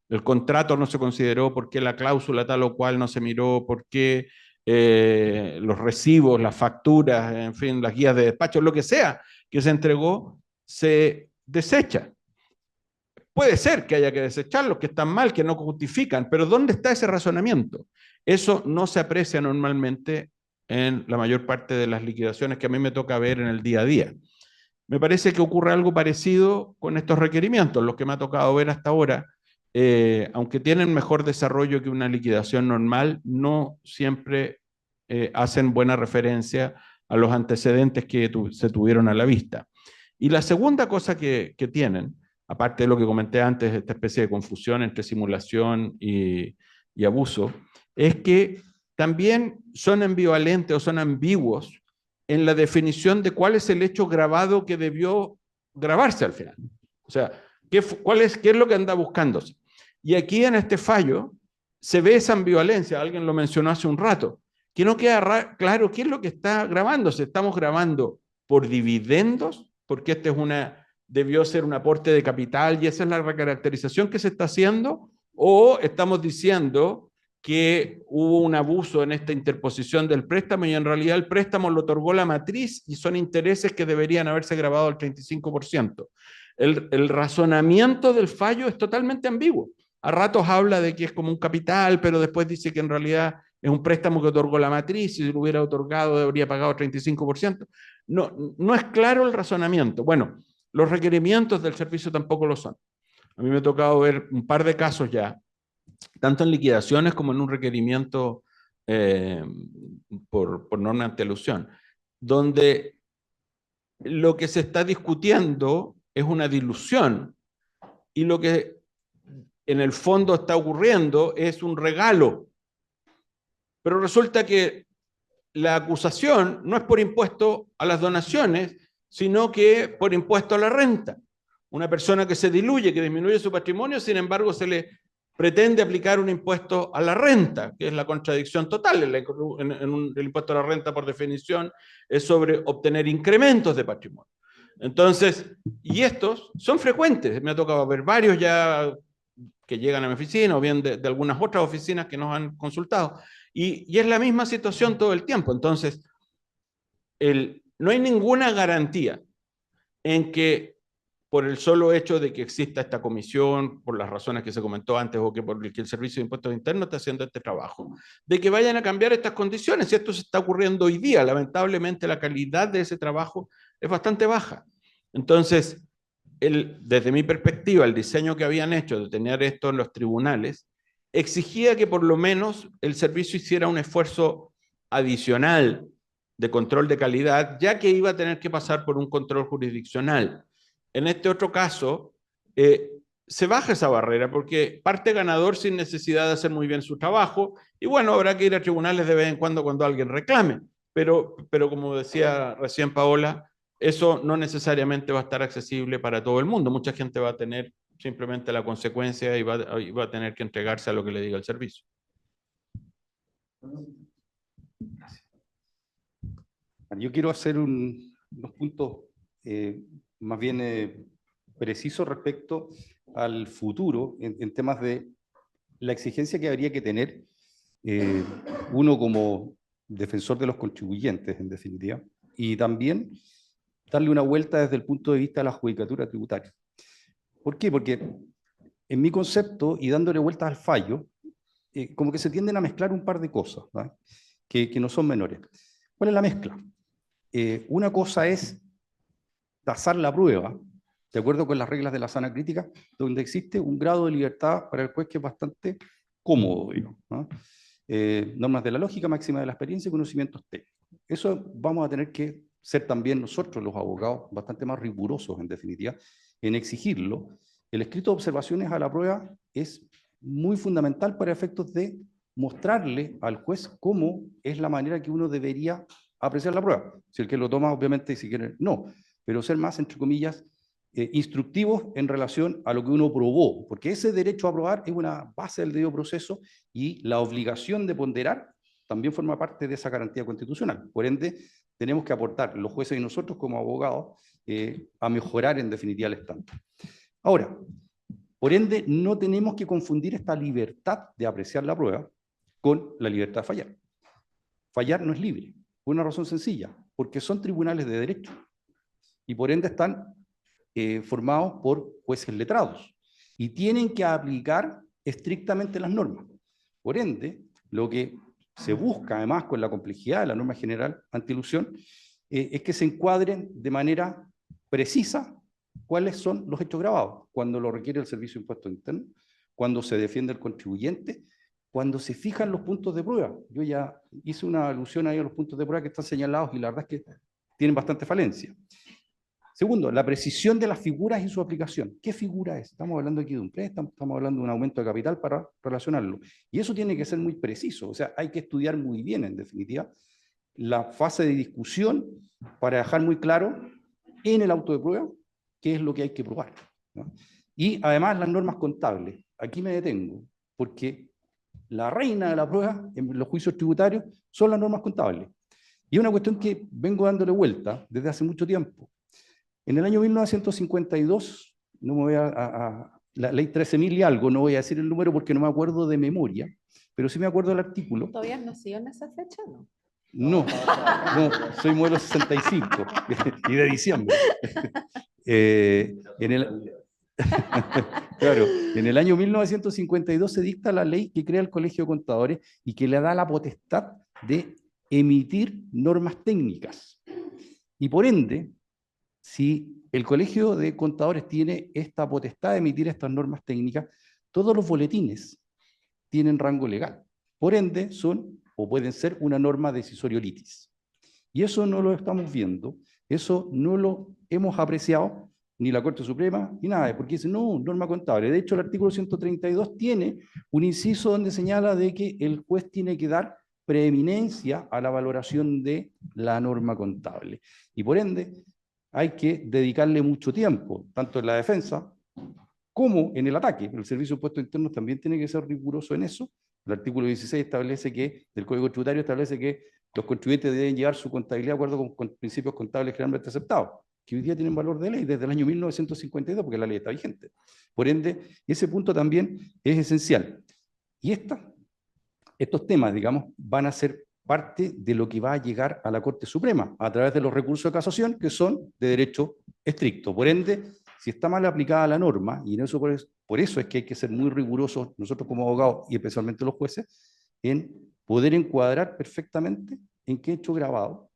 el contrato no se consideró? ¿Por qué la cláusula tal o cual no se miró? ¿Por qué los recibos, las facturas, en fin, las guías de despacho, lo que sea que se entregó, se desecha? Puede ser que haya que desecharlos, que están mal, que no justifican, pero ¿dónde está ese razonamiento? Eso no se aprecia normalmente en la mayor parte de las liquidaciones que a mí me toca ver en el día a día. Me parece que ocurre algo parecido con estos requerimientos, los que me ha tocado ver hasta ahora, aunque tienen mejor desarrollo que una liquidación normal, no siempre hacen buena referencia a los antecedentes que se tuvieron a la vista. Y la segunda cosa que tienen, aparte de lo que comenté antes, esta especie de confusión entre simulación y abuso, es que también son ambivalentes o son ambiguos en la definición de cuál es el hecho grabado que debió grabarse al final. O sea, ¿qué es lo que anda buscándose? Y aquí en este fallo se ve esa ambivalencia, alguien lo mencionó hace un rato, que no queda claro qué es lo que está grabándose. Estamos grabando por dividendos, porque debió ser un aporte de capital y esa es la recaracterización que se está haciendo, o estamos diciendo que hubo un abuso en esta interposición del préstamo y en realidad el préstamo lo otorgó la matriz y son intereses que deberían haberse grabado al 35%. el razonamiento del fallo es totalmente ambiguo. A ratos habla de que es como un capital, pero después dice que en realidad es un préstamo que otorgó la matriz, y si lo hubiera otorgado habría pagado 35%. No es claro el razonamiento. Bueno, los requerimientos del servicio tampoco lo son. A mí me ha tocado ver un par de casos ya, tanto en liquidaciones como en un requerimiento por norma ante alusión, donde lo que se está discutiendo es una dilución y lo que en el fondo está ocurriendo es un regalo. Pero resulta que la acusación no es por impuesto a las donaciones, sino que por impuesto a la renta. Una persona que se diluye, que disminuye su patrimonio, sin embargo se le pretende aplicar un impuesto a la renta, que es la contradicción total. El impuesto a la renta, por definición, es sobre obtener incrementos de patrimonio. Entonces, y estos son frecuentes. Me ha tocado ver varios ya que llegan a mi oficina o bien de algunas otras oficinas que nos han consultado. Y es la misma situación todo el tiempo. Entonces, no hay ninguna garantía en que por el solo hecho de que exista esta comisión, por las razones que se comentó antes, o que por el que el Servicio de Impuestos Internos está haciendo este trabajo, de que vayan a cambiar estas condiciones. Y esto se está ocurriendo hoy día. Lamentablemente, la calidad de ese trabajo es bastante baja. Entonces, desde mi perspectiva, el diseño que habían hecho de tener esto en los tribunales exigía que por lo menos el servicio hiciera un esfuerzo adicional de control de calidad, ya que iba a tener que pasar por un control jurisdiccional. En este otro caso, se baja esa barrera porque parte ganador sin necesidad de hacer muy bien su trabajo, y bueno, habrá que ir a tribunales de vez en cuando alguien reclame, pero como decía recién Paola, eso no necesariamente va a estar accesible para todo el mundo. Mucha gente va a tener simplemente la consecuencia y va a tener que entregarse a lo que le diga el servicio. Yo quiero hacer unos puntos más bien precisos respecto al futuro en temas de la exigencia que habría que tener uno como defensor de los contribuyentes, en definitiva, y también darle una vuelta desde el punto de vista de la judicatura tributaria. ¿Por qué? Porque en mi concepto, y dándole vueltas al fallo, como que se tienden a mezclar un par de cosas, ¿no? que no son menores. ¿Cuál es la mezcla? Una cosa es tasar la prueba, de acuerdo con las reglas de la sana crítica, donde existe un grado de libertad para el juez que es bastante cómodo, digamos, ¿no? Normas de la lógica, máxima de la experiencia y conocimientos técnicos. Eso vamos a tener que ser también nosotros, los abogados, bastante más rigurosos, en definitiva, en exigirlo. El escrito de observaciones a la prueba es muy fundamental para efectos de mostrarle al juez cómo es la manera que uno debería apreciar la prueba. Si el que lo toma, obviamente, si quiere, no, pero ser más, entre comillas, instructivos en relación a lo que uno probó, porque ese derecho a probar es una base del debido proceso y la obligación de ponderar también forma parte de esa garantía constitucional. Por ende, tenemos que aportar los jueces y nosotros como abogados a mejorar en definitiva el estándar. Ahora, por ende, no tenemos que confundir esta libertad de apreciar la prueba con la libertad de fallar. Fallar no es libre, por una razón sencilla, porque son tribunales de derecho y por ende están formados por jueces letrados y tienen que aplicar estrictamente las normas. Por ende, lo que se busca además con la complejidad de la norma general anti-ilusión es que se encuadren de manera precisa cuáles son los hechos gravados, cuando lo requiere el Servicio de Impuestos Internos, cuando se defiende el contribuyente, cuando se fijan los puntos de prueba. Yo ya hice una alusión ahí a los puntos de prueba que están señalados y la verdad es que tienen bastante falencia. Segundo, la precisión de las figuras y su aplicación. ¿Qué figura es? Estamos hablando aquí de un préstamo, estamos hablando de un aumento de capital para relacionarlo. Y eso tiene que ser muy preciso, o sea, hay que estudiar muy bien, en definitiva, la fase de discusión para dejar muy claro en el auto de prueba qué es lo que hay que probar, ¿no? Y además las normas contables. Aquí me detengo, porque la reina de la prueba en los juicios tributarios son las normas contables. Y es una cuestión que vengo dándole vuelta desde hace mucho tiempo. En el año 1952, no me voy la ley 13.000 y algo, no voy a decir el número porque no me acuerdo de memoria, pero sí me acuerdo del artículo. ¿Todavía has nacido en esa fecha, no? No, no, soy modelo 65 y de diciembre. Claro, en el año 1952 se dicta la ley que crea el Colegio de Contadores y que le da la potestad de emitir normas técnicas. Y por ende, si el Colegio de Contadores tiene esta potestad de emitir estas normas técnicas, todos los boletines tienen rango legal. Por ende, son o pueden ser una norma decisorio litis. Y eso no lo estamos viendo, eso no lo hemos apreciado ni la Corte Suprema, ni nada, porque dice, no, norma contable. De hecho, el artículo 132 tiene un inciso donde señala de que el juez tiene que dar preeminencia a la valoración de la norma contable. Y por ende, hay que dedicarle mucho tiempo, tanto en la defensa como en el ataque. El Servicio de Impuestos Internos también tiene que ser riguroso en eso. El artículo 16 establece que, del Código Tributario establece que los contribuyentes deben llevar su contabilidad de acuerdo con principios contables generalmente aceptados, que hoy día tienen valor de ley desde el año 1952, porque la ley está vigente. Por ende, ese punto también es esencial. Y estos temas, digamos, van a ser parte de lo que va a llegar a la Corte Suprema a través de los recursos de casación, que son de derecho estricto. Por ende, si está mal aplicada la norma, y en eso por eso es que hay que ser muy rigurosos nosotros como abogados y especialmente los jueces, en poder encuadrar perfectamente en qué hecho grabado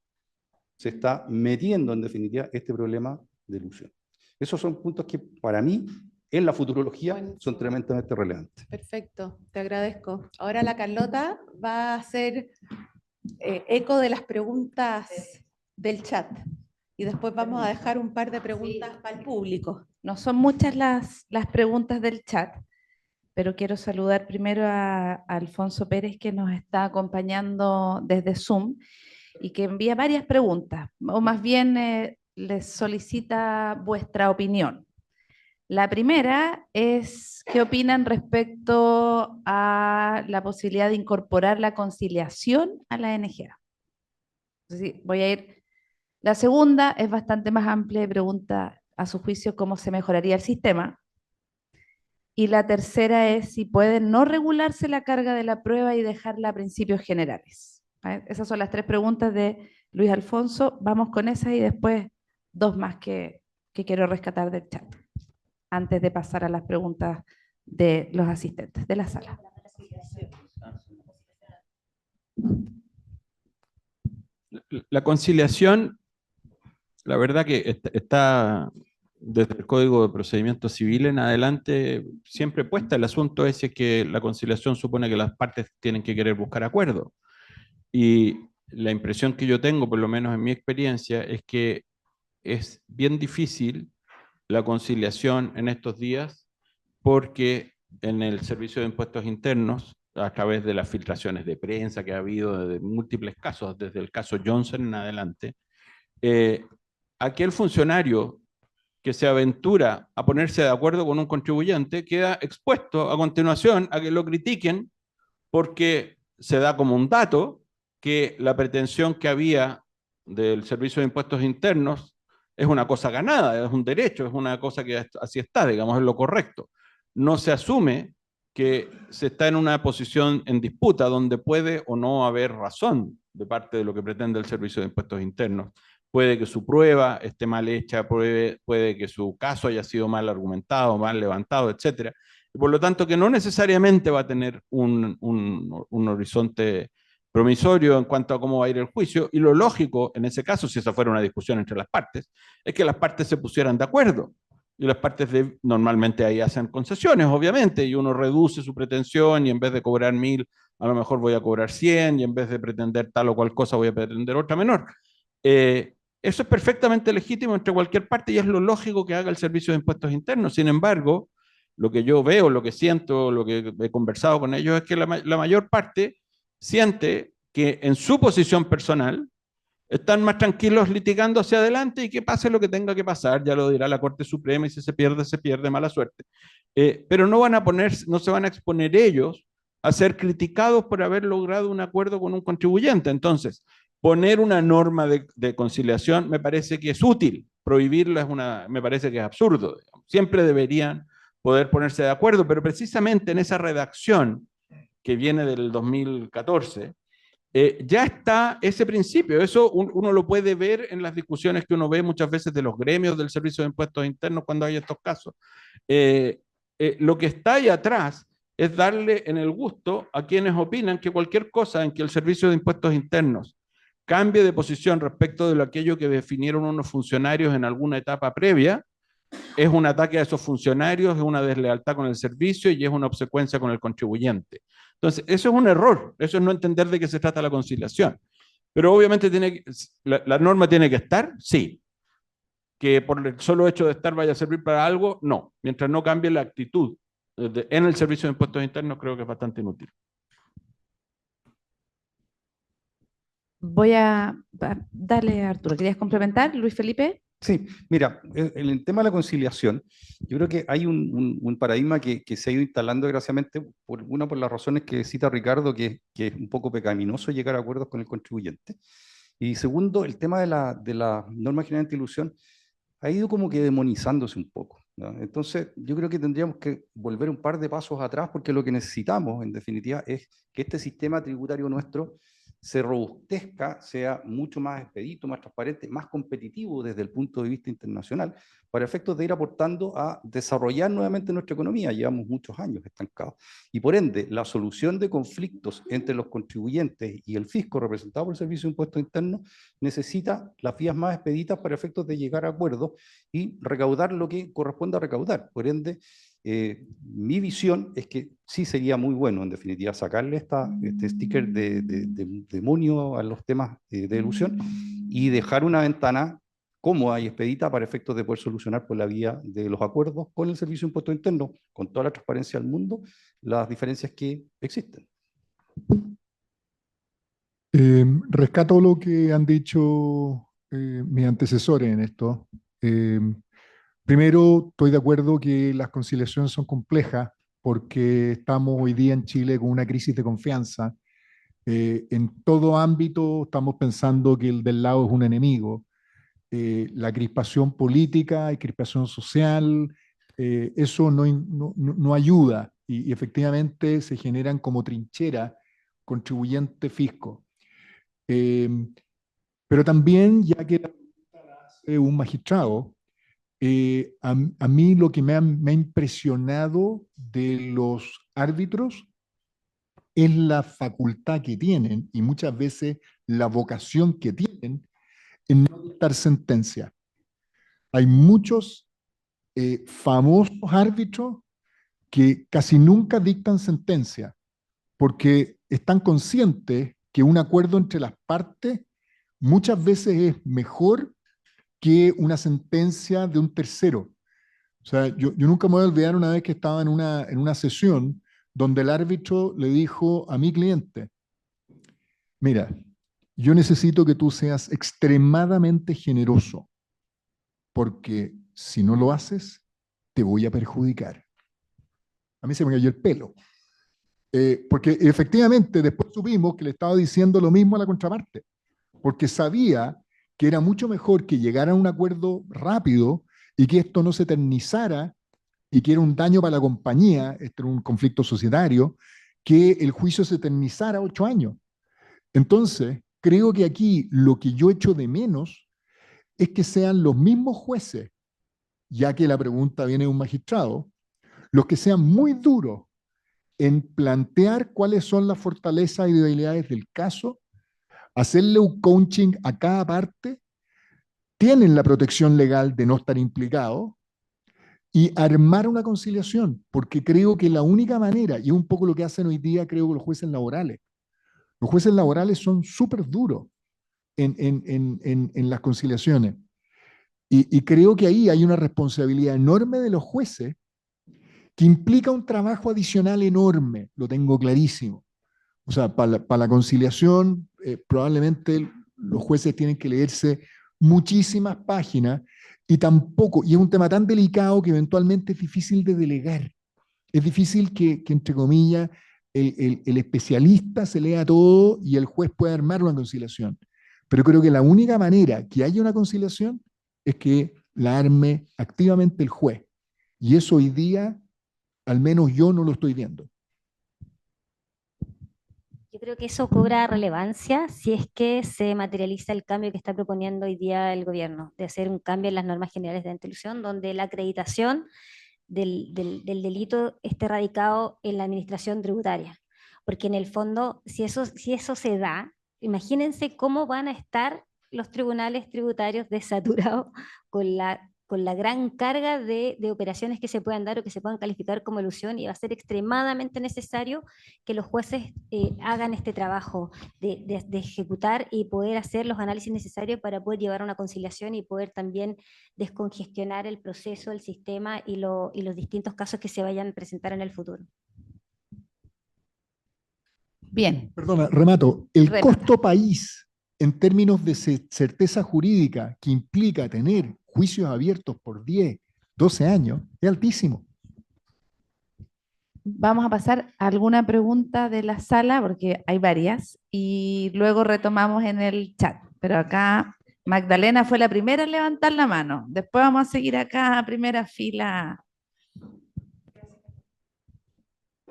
se está metiendo en definitiva este problema de ilusión. Esos son puntos que para mí en la futurología son tremendamente relevantes. Perfecto, te agradezco. Ahora la Carlota va a hacer eco de las preguntas del chat y después vamos a dejar un par de preguntas para el público. No son muchas las preguntas del chat, pero quiero saludar primero a Alfonso Pérez, que nos está acompañando desde Zoom y que envía varias preguntas, o más bien les solicita vuestra opinión. La primera es, ¿qué opinan respecto a la posibilidad de incorporar la conciliación a la NGA? Entonces, voy a ir. La segunda es bastante más amplia y pregunta, a su juicio, cómo se mejoraría el sistema. Y la tercera es si puede no regularse la carga de la prueba y dejarla a principios generales. Esas son las tres preguntas de Luis Alfonso. Vamos con esas y después dos más que quiero rescatar del chat, antes de pasar a las preguntas de los asistentes de la sala. La conciliación, la verdad que está desde el Código de Procedimientos Civiles en adelante siempre puesta. El asunto es que la conciliación supone que las partes tienen que querer buscar acuerdo. Y la impresión que yo tengo, por lo menos en mi experiencia, es que es bien difícil la conciliación en estos días porque en el Servicio de Impuestos Internos, a través de las filtraciones de prensa que ha habido de múltiples casos, desde el caso Johnson en adelante, aquel funcionario que se aventura a ponerse de acuerdo con un contribuyente queda expuesto a continuación a que lo critiquen porque se da como un dato que la pretensión que había del Servicio de Impuestos Internos es una cosa ganada, es un derecho, es una cosa que así está, digamos, es lo correcto. No se asume que se está en una posición en disputa donde puede o no haber razón de parte de lo que pretende el Servicio de Impuestos Internos. Puede que su prueba esté mal hecha, puede que su caso haya sido mal argumentado, mal levantado, etc. Y por lo tanto, que no necesariamente va a tener un horizonte promisorio en cuanto a cómo va a ir el juicio, y lo lógico en ese caso, si esa fuera una discusión entre las partes, es que las partes se pusieran de acuerdo. Y las partes normalmente ahí hacen concesiones, obviamente, y uno reduce su pretensión y en vez de cobrar 1.000, a lo mejor voy a cobrar 100, y en vez de pretender tal o cual cosa voy a pretender otra menor. Eso es perfectamente legítimo entre cualquier parte y es lo lógico que haga el Servicio de Impuestos Internos. Sin embargo, lo que yo veo, lo que siento, lo que he conversado con ellos es que la mayor parte siente que en su posición personal están más tranquilos litigando hacia adelante y que pase lo que tenga que pasar, ya lo dirá la Corte Suprema y si se pierde, mala suerte. Pero no se van a exponer ellos a ser criticados por haber logrado un acuerdo con un contribuyente. Entonces, poner una norma de conciliación me parece que es útil, prohibirla me parece que es absurdo. Siempre deberían poder ponerse de acuerdo, pero precisamente en esa redacción que viene del 2014, ya está ese principio. Eso uno lo puede ver en las discusiones que uno ve muchas veces de los gremios del Servicio de Impuestos Internos cuando hay estos casos. Lo que está ahí atrás es darle en el gusto a quienes opinan que cualquier cosa en que el Servicio de Impuestos Internos cambie de posición respecto de aquello que definieron unos funcionarios en alguna etapa previa, es un ataque a esos funcionarios, es una deslealtad con el servicio y es una obsecuencia con el contribuyente. Entonces, eso es un error, eso es no entender de qué se trata la conciliación. Pero obviamente la norma tiene que estar, sí. Que por el solo hecho de estar vaya a servir para algo, no. Mientras no cambie la actitud en el Servicio de Impuestos Internos, creo que es bastante inútil. Voy a darle a Arturo. ¿Querías complementar, Luis Felipe? Sí, mira, en el tema de la conciliación, yo creo que hay un paradigma que se ha ido instalando desgraciadamente, por las razones que cita Ricardo, que es un poco pecaminoso llegar a acuerdos con el contribuyente. Y segundo, el tema de la norma general de ilusión ha ido como que demonizándose un poco, ¿no? Entonces, yo creo que tendríamos que volver un par de pasos atrás, porque lo que necesitamos, en definitiva, es que este sistema tributario nuestro se robustezca, sea mucho más expedito, más transparente, más competitivo desde el punto de vista internacional, para efectos de ir aportando a desarrollar nuevamente nuestra economía. Llevamos muchos años estancados. Y por ende, la solución de conflictos entre los contribuyentes y el fisco representado por el Servicio de Impuestos Internos necesita las vías más expeditas para efectos de llegar a acuerdos y recaudar lo que corresponda a recaudar. Por ende, mi visión es que sí sería muy bueno, en definitiva, sacarle este sticker de demonio a los temas de elusión y dejar una ventana cómoda y expedita para efectos de poder solucionar por la vía de los acuerdos con el Servicio de Impuestos Internos, con toda la transparencia del mundo, las diferencias que existen. Rescato lo que han dicho mis antecesores en esto. Primero, estoy de acuerdo que las conciliaciones son complejas porque estamos hoy día en Chile con una crisis de confianza. En todo ámbito estamos pensando que el del lado es un enemigo. La crispación política y crispación social, eso no ayuda y efectivamente se generan como trinchera contribuyente-fisco. Pero también, ya que la pregunta la hace un magistrado, a mí lo que me ha impresionado de los árbitros es la facultad que tienen y muchas veces la vocación que tienen en no dictar sentencia. Hay muchos famosos árbitros que casi nunca dictan sentencia porque están conscientes que un acuerdo entre las partes muchas veces es mejor que una sentencia de un tercero. O sea, yo nunca me voy a olvidar una vez que estaba en una sesión donde el árbitro le dijo a mi cliente, mira, yo necesito que tú seas extremadamente generoso, porque si no lo haces, te voy a perjudicar. A mí se me cayó el pelo. Porque efectivamente después supimos que le estaba diciendo lo mismo a la contraparte, porque sabía que era mucho mejor que llegara a un acuerdo rápido y que esto no se eternizara y que era un daño para la compañía, este era un conflicto societario, que el juicio se eternizara 8 años. Entonces, creo que aquí lo que yo echo de menos es que sean los mismos jueces, ya que la pregunta viene de un magistrado, los que sean muy duros en plantear cuáles son las fortalezas y debilidades del caso, hacerle un coaching a cada parte, tienen la protección legal de no estar implicados y armar una conciliación, porque creo que la única manera, y es un poco lo que hacen hoy día, creo que los jueces laborales son súper duros en las conciliaciones. Y creo que ahí hay una responsabilidad enorme de los jueces que implica un trabajo adicional enorme, lo tengo clarísimo. O sea, para la conciliación, probablemente los jueces tienen que leerse muchísimas páginas y tampoco, y es un tema tan delicado que eventualmente es difícil de delegar. Es difícil que entre comillas, el especialista se lea todo y el juez pueda armar una conciliación. Pero creo que la única manera que haya una conciliación es que la arme activamente el juez. Y eso hoy día, al menos yo no lo estoy viendo. Yo creo que eso cobra relevancia si es que se materializa el cambio que está proponiendo hoy día el gobierno, de hacer un cambio en las normas generales de anticorrupción, donde la acreditación del delito esté radicado en la administración tributaria. Porque en el fondo, si eso se da, imagínense cómo van a estar los tribunales tributarios desaturados con la gran carga de operaciones que se puedan dar o que se puedan calificar como elusión, y va a ser extremadamente necesario que los jueces hagan este trabajo de ejecutar y poder hacer los análisis necesarios para poder llevar a una conciliación y poder también descongestionar el proceso, el sistema y los distintos casos que se vayan a presentar en el futuro. Bien. Perdona, remato. El Remata. costo país en términos de certeza jurídica que implica tener juicios abiertos por 10, 12 años es altísimo. Vamos a pasar a alguna pregunta de la sala, porque hay varias, y luego retomamos en el chat. Pero acá Magdalena fue la primera en levantar la mano. Después vamos a seguir acá a primera fila.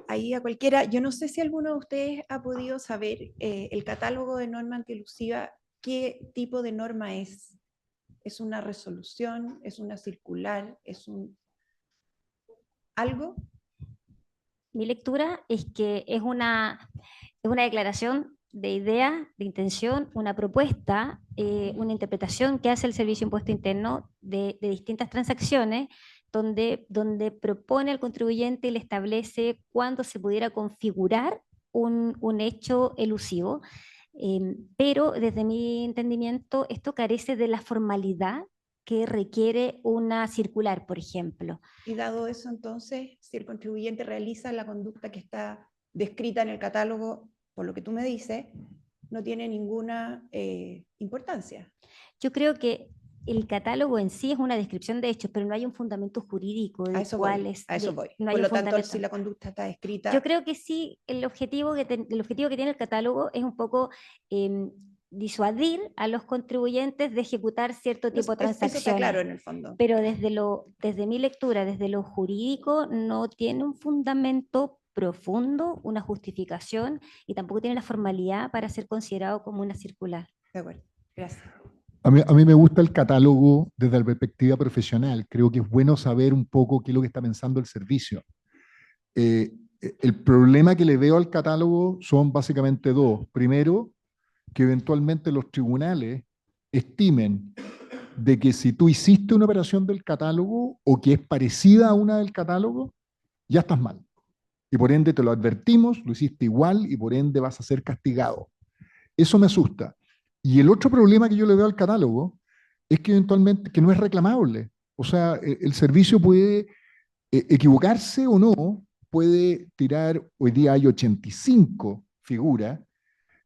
Ahí a cualquiera, yo no sé si alguno de ustedes ha podido saber el catálogo de norma antielusiva, qué tipo de norma es. ¿Es una resolución? ¿Es una circular? ¿Es algo? Mi lectura es que es una declaración de idea, de intención, una propuesta, una interpretación que hace el Servicio de Impuesto Interno de distintas transacciones, donde propone al contribuyente y le establece cuándo se pudiera configurar un hecho elusivo. Pero desde mi entendimiento, esto carece de la formalidad que requiere una circular, por ejemplo. Y dado eso, entonces, si el contribuyente realiza la conducta que está descrita en el catálogo, por lo que tú me dices, no tiene ninguna importancia. Yo creo que el catálogo en sí es una descripción de hechos, pero no hay un fundamento jurídico de A eso cuáles. voy. No hay Por un lo tanto, fundamento. si la conducta está descrita... Yo creo que sí, el objetivo que tiene el catálogo es un poco disuadir a los contribuyentes de ejecutar cierto tipo de transacciones. Eso está claro en el fondo. Pero desde mi lectura, desde lo jurídico, no tiene un fundamento profundo, una justificación, y tampoco tiene la formalidad para ser considerado como una circular. De acuerdo, gracias. A mí me gusta el catálogo desde la perspectiva profesional. Creo que es bueno saber un poco qué es lo que está pensando el servicio. El problema que le veo al catálogo son básicamente dos. Primero, que eventualmente los tribunales estimen de que si tú hiciste una operación del catálogo o que es parecida a una del catálogo, ya estás mal. Y por ende te lo advertimos, lo hiciste igual y por ende vas a ser castigado. Eso me asusta. Y el otro problema que yo le veo al catálogo es que eventualmente que no es reclamable. O sea, el servicio puede equivocarse o no, puede tirar, hoy día hay 85 figuras,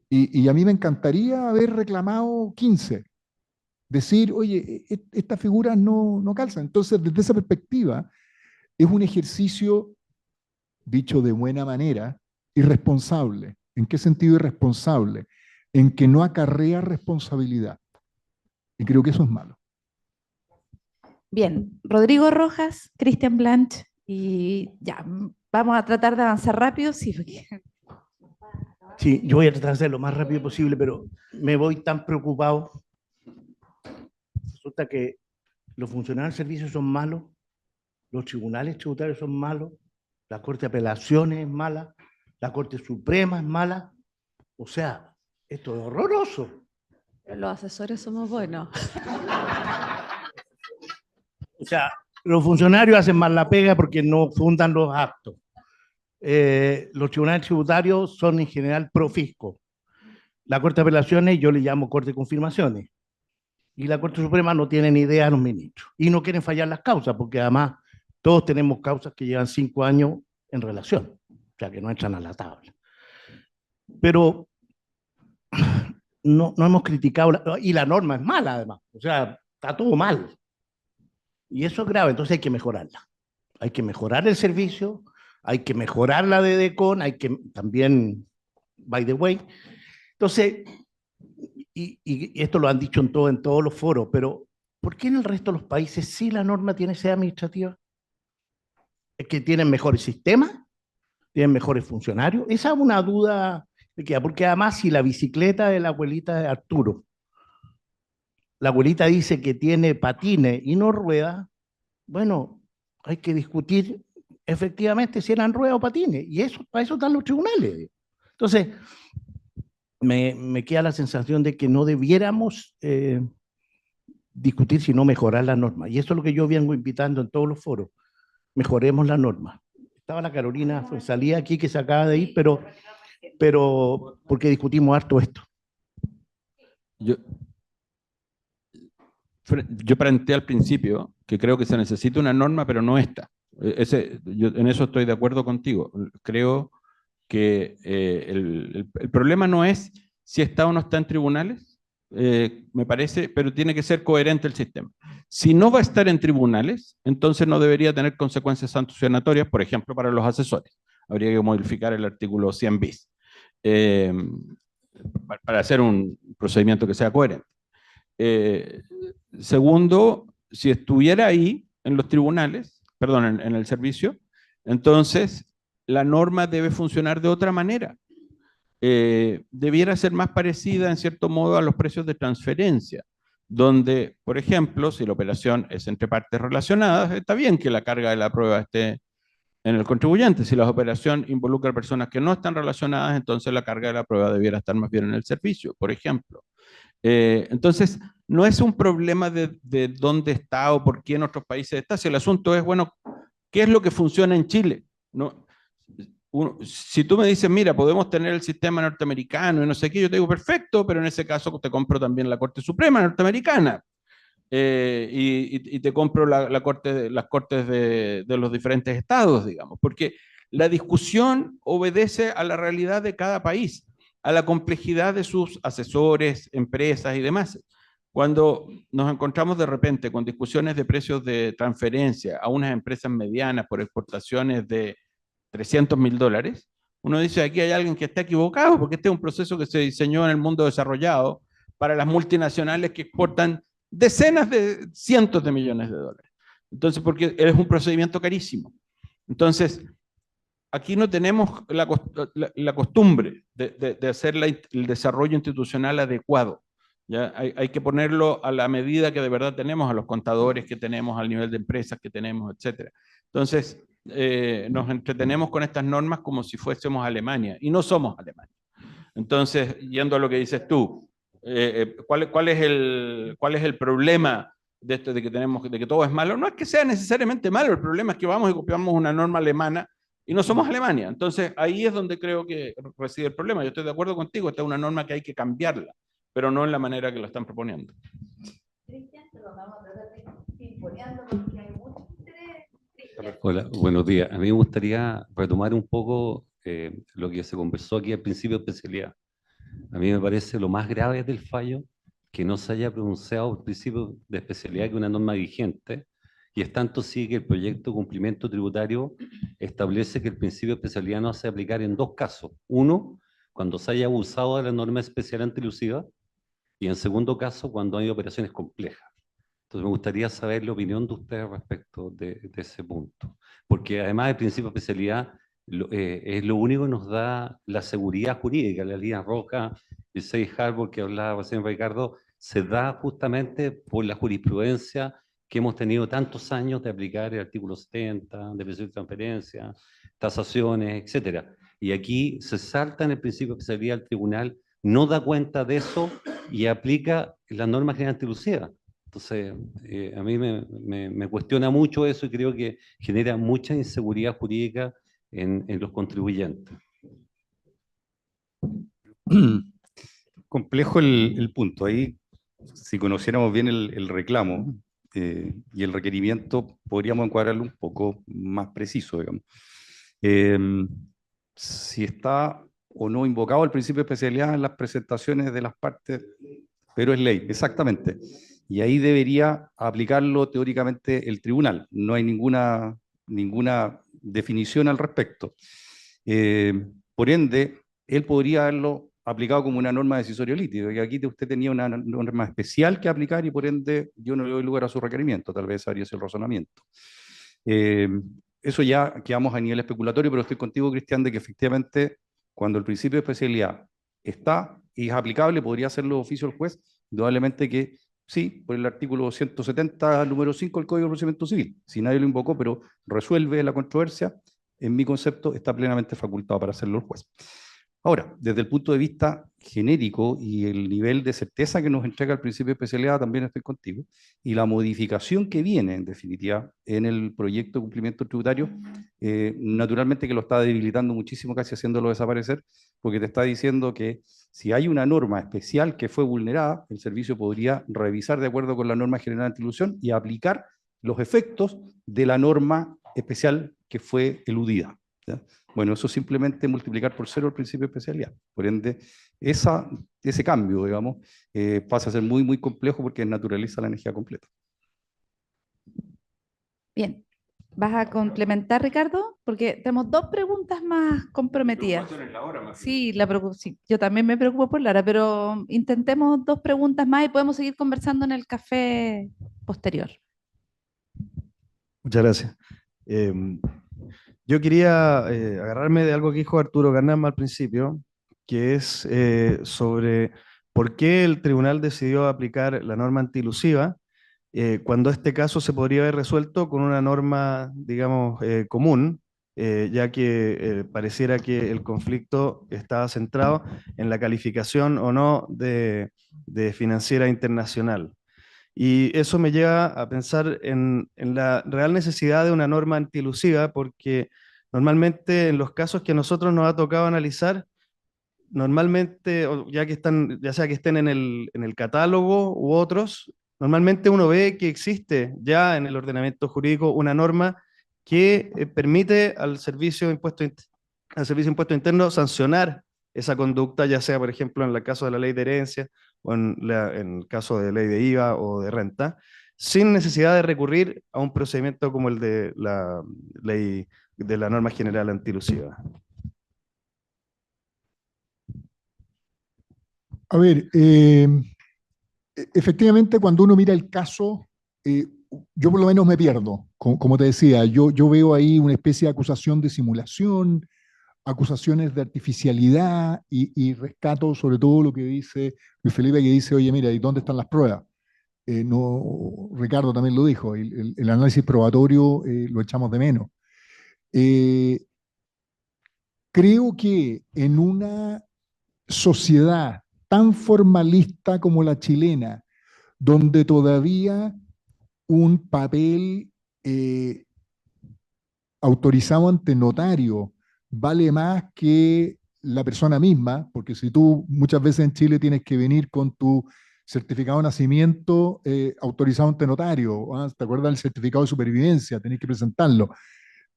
y a mí me encantaría haber reclamado 15. Decir, oye, estas figuras no calzan. Entonces, desde esa perspectiva, es un ejercicio, dicho de buena manera, irresponsable. ¿En qué sentido irresponsable? En que no acarrea responsabilidad. Y creo que eso es malo. Bien, Rodrigo Rojas, Cristian Blanch, y ya, vamos a tratar de avanzar rápido, sí, porque... Sí, yo voy a tratar de hacer lo más rápido posible, pero me voy tan preocupado. Resulta que los funcionarios del servicio son malos, los tribunales tributarios son malos, la Corte de Apelaciones es mala, la Corte Suprema es mala. O sea, esto es horroroso. Pero los asesores somos buenos. O sea, los funcionarios hacen mal la pega porque no fundan los actos. Los tribunales tributarios son en general pro fisco. La Corte de Apelaciones yo le llamo Corte de Confirmaciones. Y la Corte Suprema no tiene ni idea de los ministros. Y no quieren fallar las causas, porque además todos tenemos causas que llevan 5 años en relación. O sea, que no entran a la tabla. Pero no hemos criticado, y la norma es mala además. O sea, está todo mal. Y eso es grave, entonces hay que mejorarla. Hay que mejorar el servicio, hay que mejorar la de DECON, hay que también, by the way. Entonces, y esto lo han dicho en todos los foros, pero ¿por qué en el resto de los países sí la norma tiene sede administrativa? ¿Es que tienen mejores sistemas? ¿Tienen mejores funcionarios? Esa es una duda me queda, porque además si la bicicleta de la abuelita de Arturo, la abuelita dice que tiene patines y no rueda, bueno, hay que discutir efectivamente si eran ruedas o patines, y eso, para eso están los tribunales. Entonces, me queda la sensación de que no debiéramos discutir sino mejorar la norma, y eso es lo que yo vengo invitando en todos los foros, mejoremos la norma. Estaba la Carolina Salía aquí que se acaba de ir, pero porque discutimos harto esto. Yo planteé al principio que creo que se necesita una norma, pero no esta. En eso estoy de acuerdo contigo. Creo que el problema no es si está o no está en tribunales, me parece, pero tiene que ser coherente el sistema. Si no va a estar en tribunales, entonces no debería tener consecuencias sancionatorias, por ejemplo, para los asesores. Habría que modificar el artículo 100 bis para hacer un procedimiento que sea coherente. Segundo, si estuviera ahí en los tribunales, perdón, en el servicio, entonces la norma debe funcionar de otra manera. Debiera ser más parecida en cierto modo a los precios de transferencia, donde, por ejemplo, si la operación es entre partes relacionadas, está bien que la carga de la prueba esté en el contribuyente. Si la operación involucra personas que no están relacionadas, entonces la carga de la prueba debiera estar más bien en el servicio, por ejemplo. Entonces, no es un problema de dónde está o por qué en otros países está, si el asunto es, bueno, ¿qué es lo que funciona en Chile? ¿No? Si tú me dices, mira, podemos tener el sistema norteamericano y no sé qué, yo te digo, perfecto, pero en ese caso te compro también la Corte Suprema norteamericana y te compro las cortes de los diferentes estados, digamos, porque la discusión obedece a la realidad de cada país, a la complejidad de sus asesores, empresas y demás. Cuando nos encontramos de repente con discusiones de precios de transferencia a unas empresas medianas por exportaciones de $300.000, uno dice, aquí hay alguien que está equivocado, porque este es un proceso que se diseñó en el mundo desarrollado para las multinacionales que exportan decenas de cientos de millones de dólares. Entonces, porque es un procedimiento carísimo. Entonces, aquí no tenemos la costumbre de hacer el desarrollo institucional adecuado. ¿Ya? Hay que ponerlo a la medida que de verdad tenemos, a los contadores que tenemos, al nivel de empresas que tenemos, etc. Entonces, nos entretenemos con estas normas como si fuésemos Alemania, y no somos Alemania. Entonces, yendo a lo que dices tú, ¿cuál es el problema de esto de que todo es malo? No es que sea necesariamente malo, el problema es que vamos y copiamos una norma alemana y no somos Alemania. Entonces, ahí es donde creo que reside el problema. Yo estoy de acuerdo contigo, esta es una norma que hay que cambiarla, pero no en la manera que lo están proponiendo. Cristian, te lo vamos a tratar de ir poniendo porque hay mucho interés. Hola, buenos días. A mí me gustaría retomar un poco lo que se conversó aquí al principio de especialidad. A mí me parece lo más grave del fallo que no se haya pronunciado el principio de especialidad que una norma vigente, y es tanto sí que el proyecto de cumplimiento tributario establece que el principio de especialidad no se va a aplicar en dos casos. Uno, cuando se haya abusado de la norma especial antielusiva, y en segundo caso, cuando hay operaciones complejas. Entonces me gustaría saber la opinión de ustedes respecto de ese punto. Porque además el principio de especialidad es lo único que nos da la seguridad jurídica, la línea roja, el safe harbor que hablaba recién Ricardo, se da justamente por la jurisprudencia que hemos tenido tantos años de aplicar el artículo 70, de presión de transferencia, tasaciones, etc. Y aquí se salta en el principio de especialidad al tribunal, no da cuenta de eso y aplica la norma general antielusiva. Entonces, a mí me cuestiona mucho eso y creo que genera mucha inseguridad jurídica en los contribuyentes. Complejo el punto. Ahí, si conociéramos bien el reclamo y el requerimiento, podríamos encuadrarlo un poco más preciso, digamos. Si está o no invocado el principio de especialidad en las presentaciones de las partes, pero es ley, exactamente. Y ahí debería aplicarlo teóricamente el tribunal. No hay ninguna definición al respecto. Por ende, él podría haberlo aplicado como una norma decisorio lítigo, y aquí usted tenía una norma especial que aplicar y por ende yo no le doy lugar a su requerimiento, tal vez habría sido el razonamiento. Eso ya quedamos a nivel especulatorio, pero estoy contigo, Cristian, de que efectivamente Cuando el principio de especialidad está y es aplicable, podría hacerlo de oficio el juez, indudablemente que sí, por el artículo 170, número 5 del Código de Procedimiento Civil. Si nadie lo invocó, pero resuelve la controversia, en mi concepto está plenamente facultado para hacerlo el juez. Ahora, desde el punto de vista genérico y el nivel de certeza que nos entrega el principio de especialidad, también estoy contigo, y la modificación que viene, en definitiva, en el proyecto de cumplimiento tributario, naturalmente que lo está debilitando muchísimo, casi haciéndolo desaparecer, porque te está diciendo que si hay una norma especial que fue vulnerada, el servicio podría revisar de acuerdo con la norma general antiilusión y aplicar los efectos de la norma especial que fue eludida, ¿ya? Bueno, eso es simplemente multiplicar por 0 el principio de especialidad. Por ende, ese cambio, digamos, pasa a ser muy, muy complejo porque naturaliza la energía completa. Bien. ¿Vas a complementar, Ricardo? Porque tenemos 2 preguntas más comprometidas. Sí, sí, yo también me preocupo por Lara, pero intentemos 2 preguntas más y podemos seguir conversando en el café posterior. Muchas gracias. Yo quería agarrarme de algo que dijo Arturo Garnama al principio, que es sobre por qué el tribunal decidió aplicar la norma antilusiva cuando este caso se podría haber resuelto con una norma, digamos, común, ya que pareciera que el conflicto estaba centrado en la calificación o no de financiera internacional. Y eso me lleva a pensar en la real necesidad de una norma antielusiva, porque normalmente en los casos que a nosotros nos ha tocado analizar, normalmente, ya sea que estén en el catálogo u otros, normalmente uno ve que existe ya en el ordenamiento jurídico una norma que permite al Servicio de Impuesto Interno sancionar esa conducta, ya sea, por ejemplo, en el caso de la ley de herencia o en el caso de ley de IVA o de renta, sin necesidad de recurrir a un procedimiento como el de la ley de la norma general antilusiva. A ver, efectivamente cuando uno mira el caso, yo por lo menos me pierdo, como te decía, yo veo ahí una especie de acusación de simulación, acusaciones de artificialidad y rescato sobre todo lo que dice Luis Felipe, que dice, oye, mira, ¿y dónde están las pruebas? No, Ricardo también lo dijo, el análisis probatorio lo echamos de menos. Creo que en una sociedad tan formalista como la chilena, donde todavía un papel autorizado ante notario vale más que la persona misma, porque si tú muchas veces en Chile tienes que venir con tu certificado de nacimiento autorizado ante notario, ¿ah? ¿Te acuerdas del certificado de supervivencia? Tenés que presentarlo.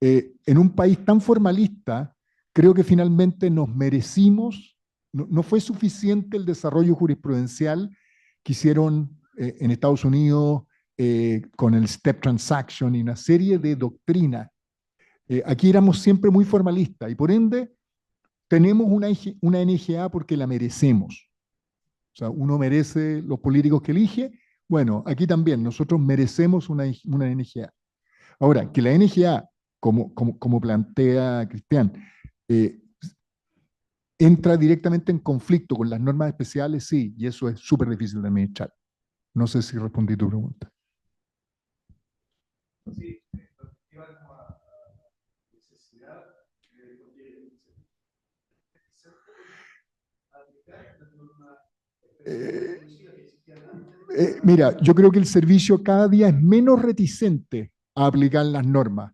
En un país tan formalista, creo que finalmente nos merecimos, no fue suficiente el desarrollo jurisprudencial que hicieron en Estados Unidos con el Step Transaction y una serie de doctrinas. Aquí éramos siempre muy formalistas y por ende tenemos una NGA porque la merecemos. O sea, uno merece los políticos que elige. Bueno, aquí también nosotros merecemos una NGA. Ahora, que la NGA, como plantea Cristian, entra directamente en conflicto con las normas especiales, sí, y eso es súper difícil de administrar. No sé si respondí tu pregunta. Sí. Mira, yo creo que el servicio cada día es menos reticente a aplicar las normas.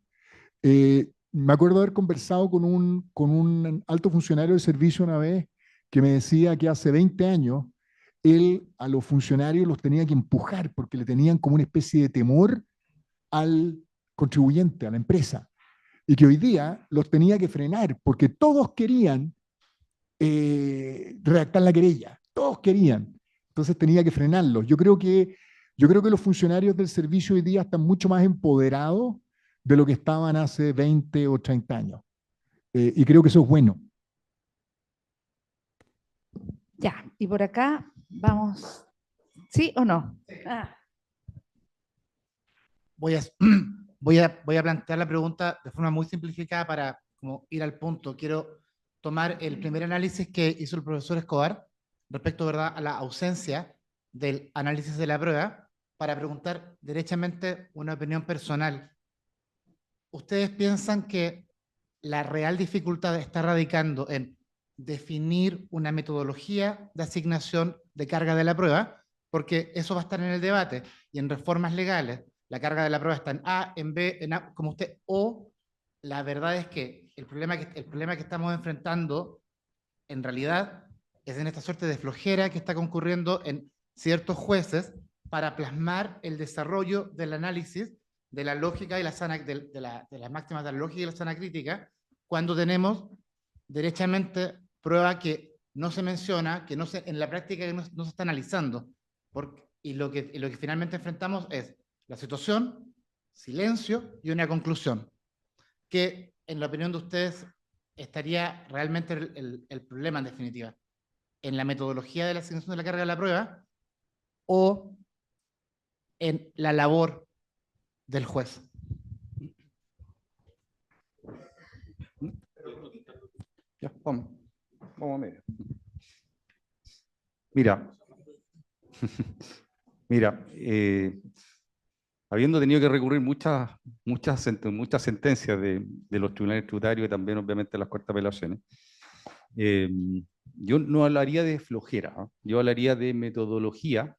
Me acuerdo haber conversado con un alto funcionario del servicio una vez que me decía que hace 20 años él a los funcionarios los tenía que empujar porque le tenían como una especie de temor al contribuyente, a la empresa, y que hoy día los tenía que frenar porque todos querían redactar la querella, todos querían. Entonces tenía que frenarlos. Yo creo que los funcionarios del servicio hoy día están mucho más empoderados de lo que estaban hace 20 o 30 años. Y creo que eso es bueno. Ya, y por acá vamos. ¿Sí o no? Ah. Voy a plantear la pregunta de forma muy simplificada para como ir al punto. Quiero tomar el primer análisis que hizo el profesor Escobar respecto, ¿verdad?, a la ausencia del análisis de la prueba para preguntar derechamente una opinión personal. ¿Ustedes piensan que la real dificultad está radicando en definir una metodología de asignación de carga de la prueba? Porque eso va a estar en el debate y en reformas legales. La carga de la prueba está en A, en B, en A, como usted, o la verdad es que el problema que estamos enfrentando en realidad es en esta suerte de flojera que está concurriendo en ciertos jueces para plasmar el desarrollo del análisis de la lógica y la sana, de las máximas de la lógica y la sana crítica, cuando tenemos derechamente prueba que no se menciona, que no se, en la práctica no se está analizando. Y lo que finalmente enfrentamos es la situación, silencio y una conclusión. Que, en la opinión de ustedes, estaría realmente el problema en definitiva? ¿En la metodología de la asignación de la carga de la prueba o en la labor del juez? Ya, vamos a medio. Mira, habiendo tenido que recurrir muchas sentencias de los tribunales tributarios y también obviamente de las cortes de apelaciones, yo no hablaría de flojera, ¿no? Yo hablaría de metodología,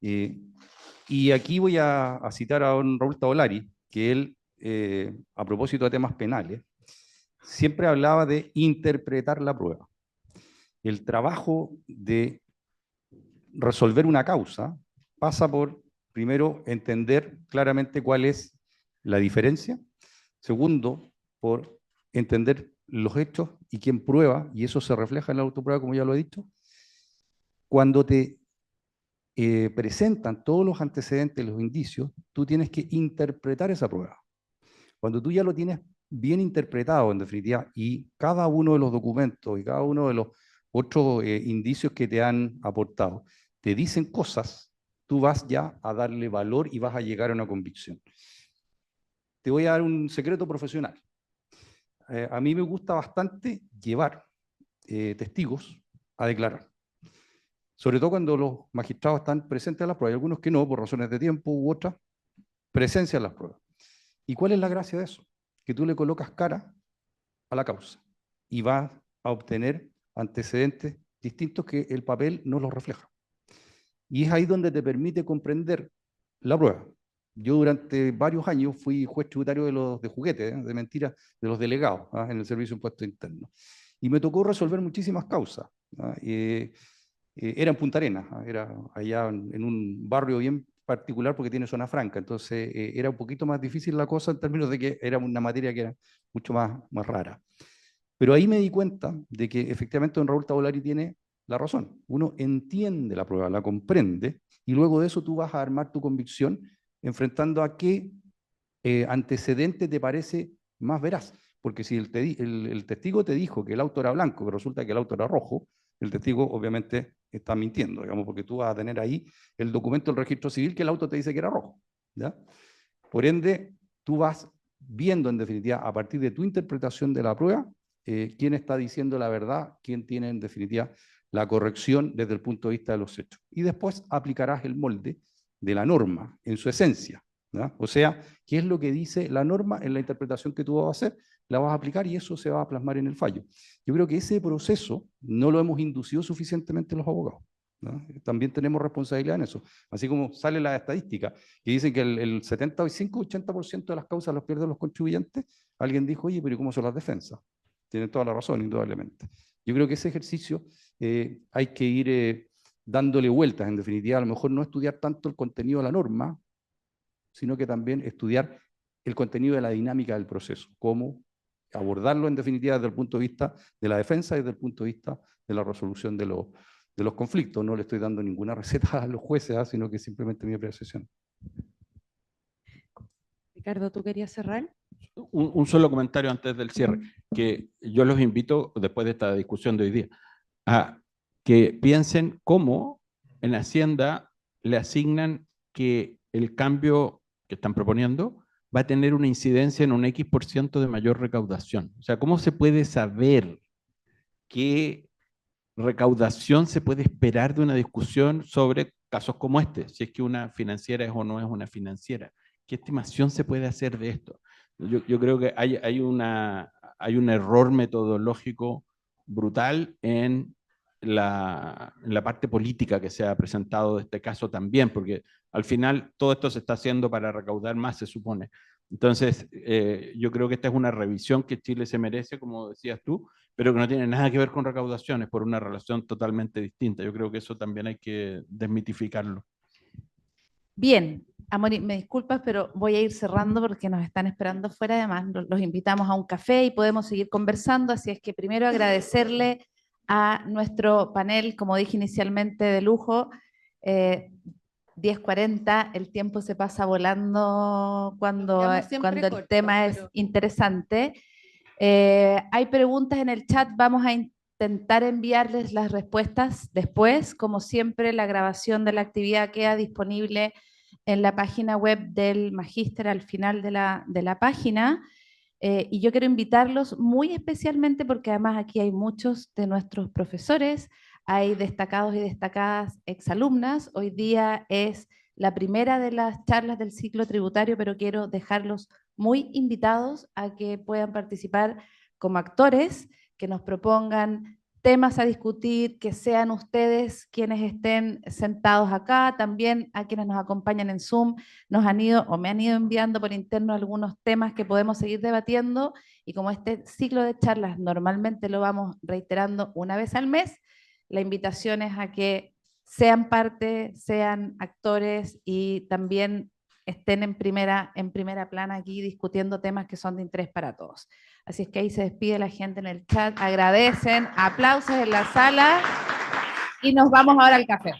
y aquí voy a citar a don Raúl Tavolari, que él, a propósito de temas penales, siempre hablaba de interpretar la prueba. El trabajo de resolver una causa pasa por, primero, entender claramente cuál es la diferencia. Segundo, por entender los hechos y quién prueba, y eso se refleja en la autoprueba, como ya lo he dicho. Cuando te presentan todos los antecedentes, los indicios, tú tienes que interpretar esa prueba. Cuando tú ya lo tienes bien interpretado, en definitiva, y cada uno de los documentos y cada uno de los otros indicios que te han aportado te dicen cosas, tú vas ya a darle valor y vas a llegar a una convicción. Te voy a dar un secreto profesional. A mí me gusta bastante llevar testigos a declarar. Sobre todo cuando los magistrados están presentes en las pruebas. Hay algunos que no, por razones de tiempo u otras, presencian las pruebas. ¿Y cuál es la gracia de eso? Que tú le colocas cara a la causa y vas a obtener antecedentes distintos que el papel no los refleja. Y es ahí donde te permite comprender la prueba. Yo durante varios años fui juez tributario de juguetes, de mentiras, de los delegados, en el Servicio de Impuestos Internos. Y me tocó resolver muchísimas causas. Era en Punta Arenas, era allá en un barrio bien particular porque tiene zona franca, entonces era un poquito más difícil la cosa en términos de que era una materia que era mucho más rara. Pero ahí me di cuenta de que efectivamente don Raúl Tavolari tiene la razón. Uno entiende la prueba, la comprende, y luego de eso tú vas a armar tu convicción enfrentando a qué antecedente te parece más veraz. Porque si el testigo te dijo que el auto era blanco, pero resulta que el auto era rojo, el testigo obviamente está mintiendo, digamos, porque tú vas a tener ahí el documento del registro civil que el auto te dice que era rojo, ¿ya? Por ende, tú vas viendo en definitiva, a partir de tu interpretación de la prueba, quién está diciendo la verdad, quién tiene en definitiva la corrección desde el punto de vista de los hechos. Y después aplicarás el molde de la norma en su esencia, ¿ya? O sea, ¿qué es lo que dice la norma en la interpretación que tú vas a hacer? La vas a aplicar y eso se va a plasmar en el fallo. Yo creo que ese proceso no lo hemos inducido suficientemente los abogados, ¿no? También tenemos responsabilidad en eso. Así como sale la estadística, que dicen que el 75-80% de las causas los pierden los contribuyentes, alguien dijo, oye, pero ¿cómo son las defensas? Tienen toda la razón, indudablemente. Yo creo que ese ejercicio hay que ir dándole vueltas, en definitiva, a lo mejor no estudiar tanto el contenido de la norma, sino que también estudiar el contenido de la dinámica del proceso, cómo abordarlo en definitiva desde el punto de vista de la defensa y desde el punto de vista de la resolución de los conflictos. No le estoy dando ninguna receta a los jueces, sino que simplemente mi apreciación. Ricardo, ¿tú querías cerrar? Un solo comentario antes del cierre, que yo los invito, después de esta discusión de hoy día, a que piensen cómo en Hacienda le asignan que el cambio que están proponiendo va a tener una incidencia en un X% de mayor recaudación. O sea, ¿cómo se puede saber qué recaudación se puede esperar de una discusión sobre casos como este, si es que una financiera es o no es una financiera. ¿Qué estimación se puede hacer de esto? Yo creo que hay un error metodológico brutal en la parte política que se ha presentado de este caso también, porque al final todo esto se está haciendo para recaudar más, se supone. Entonces, yo creo que esta es una revisión que Chile se merece, como decías tú, pero que no tiene nada que ver con recaudaciones, por una relación totalmente distinta. Yo creo que eso también hay que desmitificarlo. Bien, Amori, me disculpas, pero voy a ir cerrando porque nos están esperando afuera. Además, los invitamos a un café y podemos seguir conversando. Así es que primero agradecerle a nuestro panel, como dije inicialmente, de lujo. 10:40, el tiempo se pasa volando cuando el tema es interesante. Hay preguntas en el chat, vamos a intentar enviarles las respuestas después. Como siempre, la grabación de la actividad queda disponible en la página web del Magíster al final de la página. Y yo quiero invitarlos muy especialmente porque además aquí hay muchos de nuestros profesores, hay destacados y destacadas exalumnas. Hoy día es la primera de las charlas del ciclo tributario, pero quiero dejarlos muy invitados a que puedan participar como actores, que nos propongan temas a discutir, que sean ustedes quienes estén sentados acá, también a quienes nos acompañan en Zoom, nos han ido o me han ido enviando por interno algunos temas que podemos seguir debatiendo, y como este ciclo de charlas normalmente lo vamos reiterando una vez al mes, la invitación es a que sean parte, sean actores y también estén en primera plana aquí discutiendo temas que son de interés para todos. Así es que ahí se despide la gente en el chat, agradecen, aplausos en la sala y nos vamos ahora al café.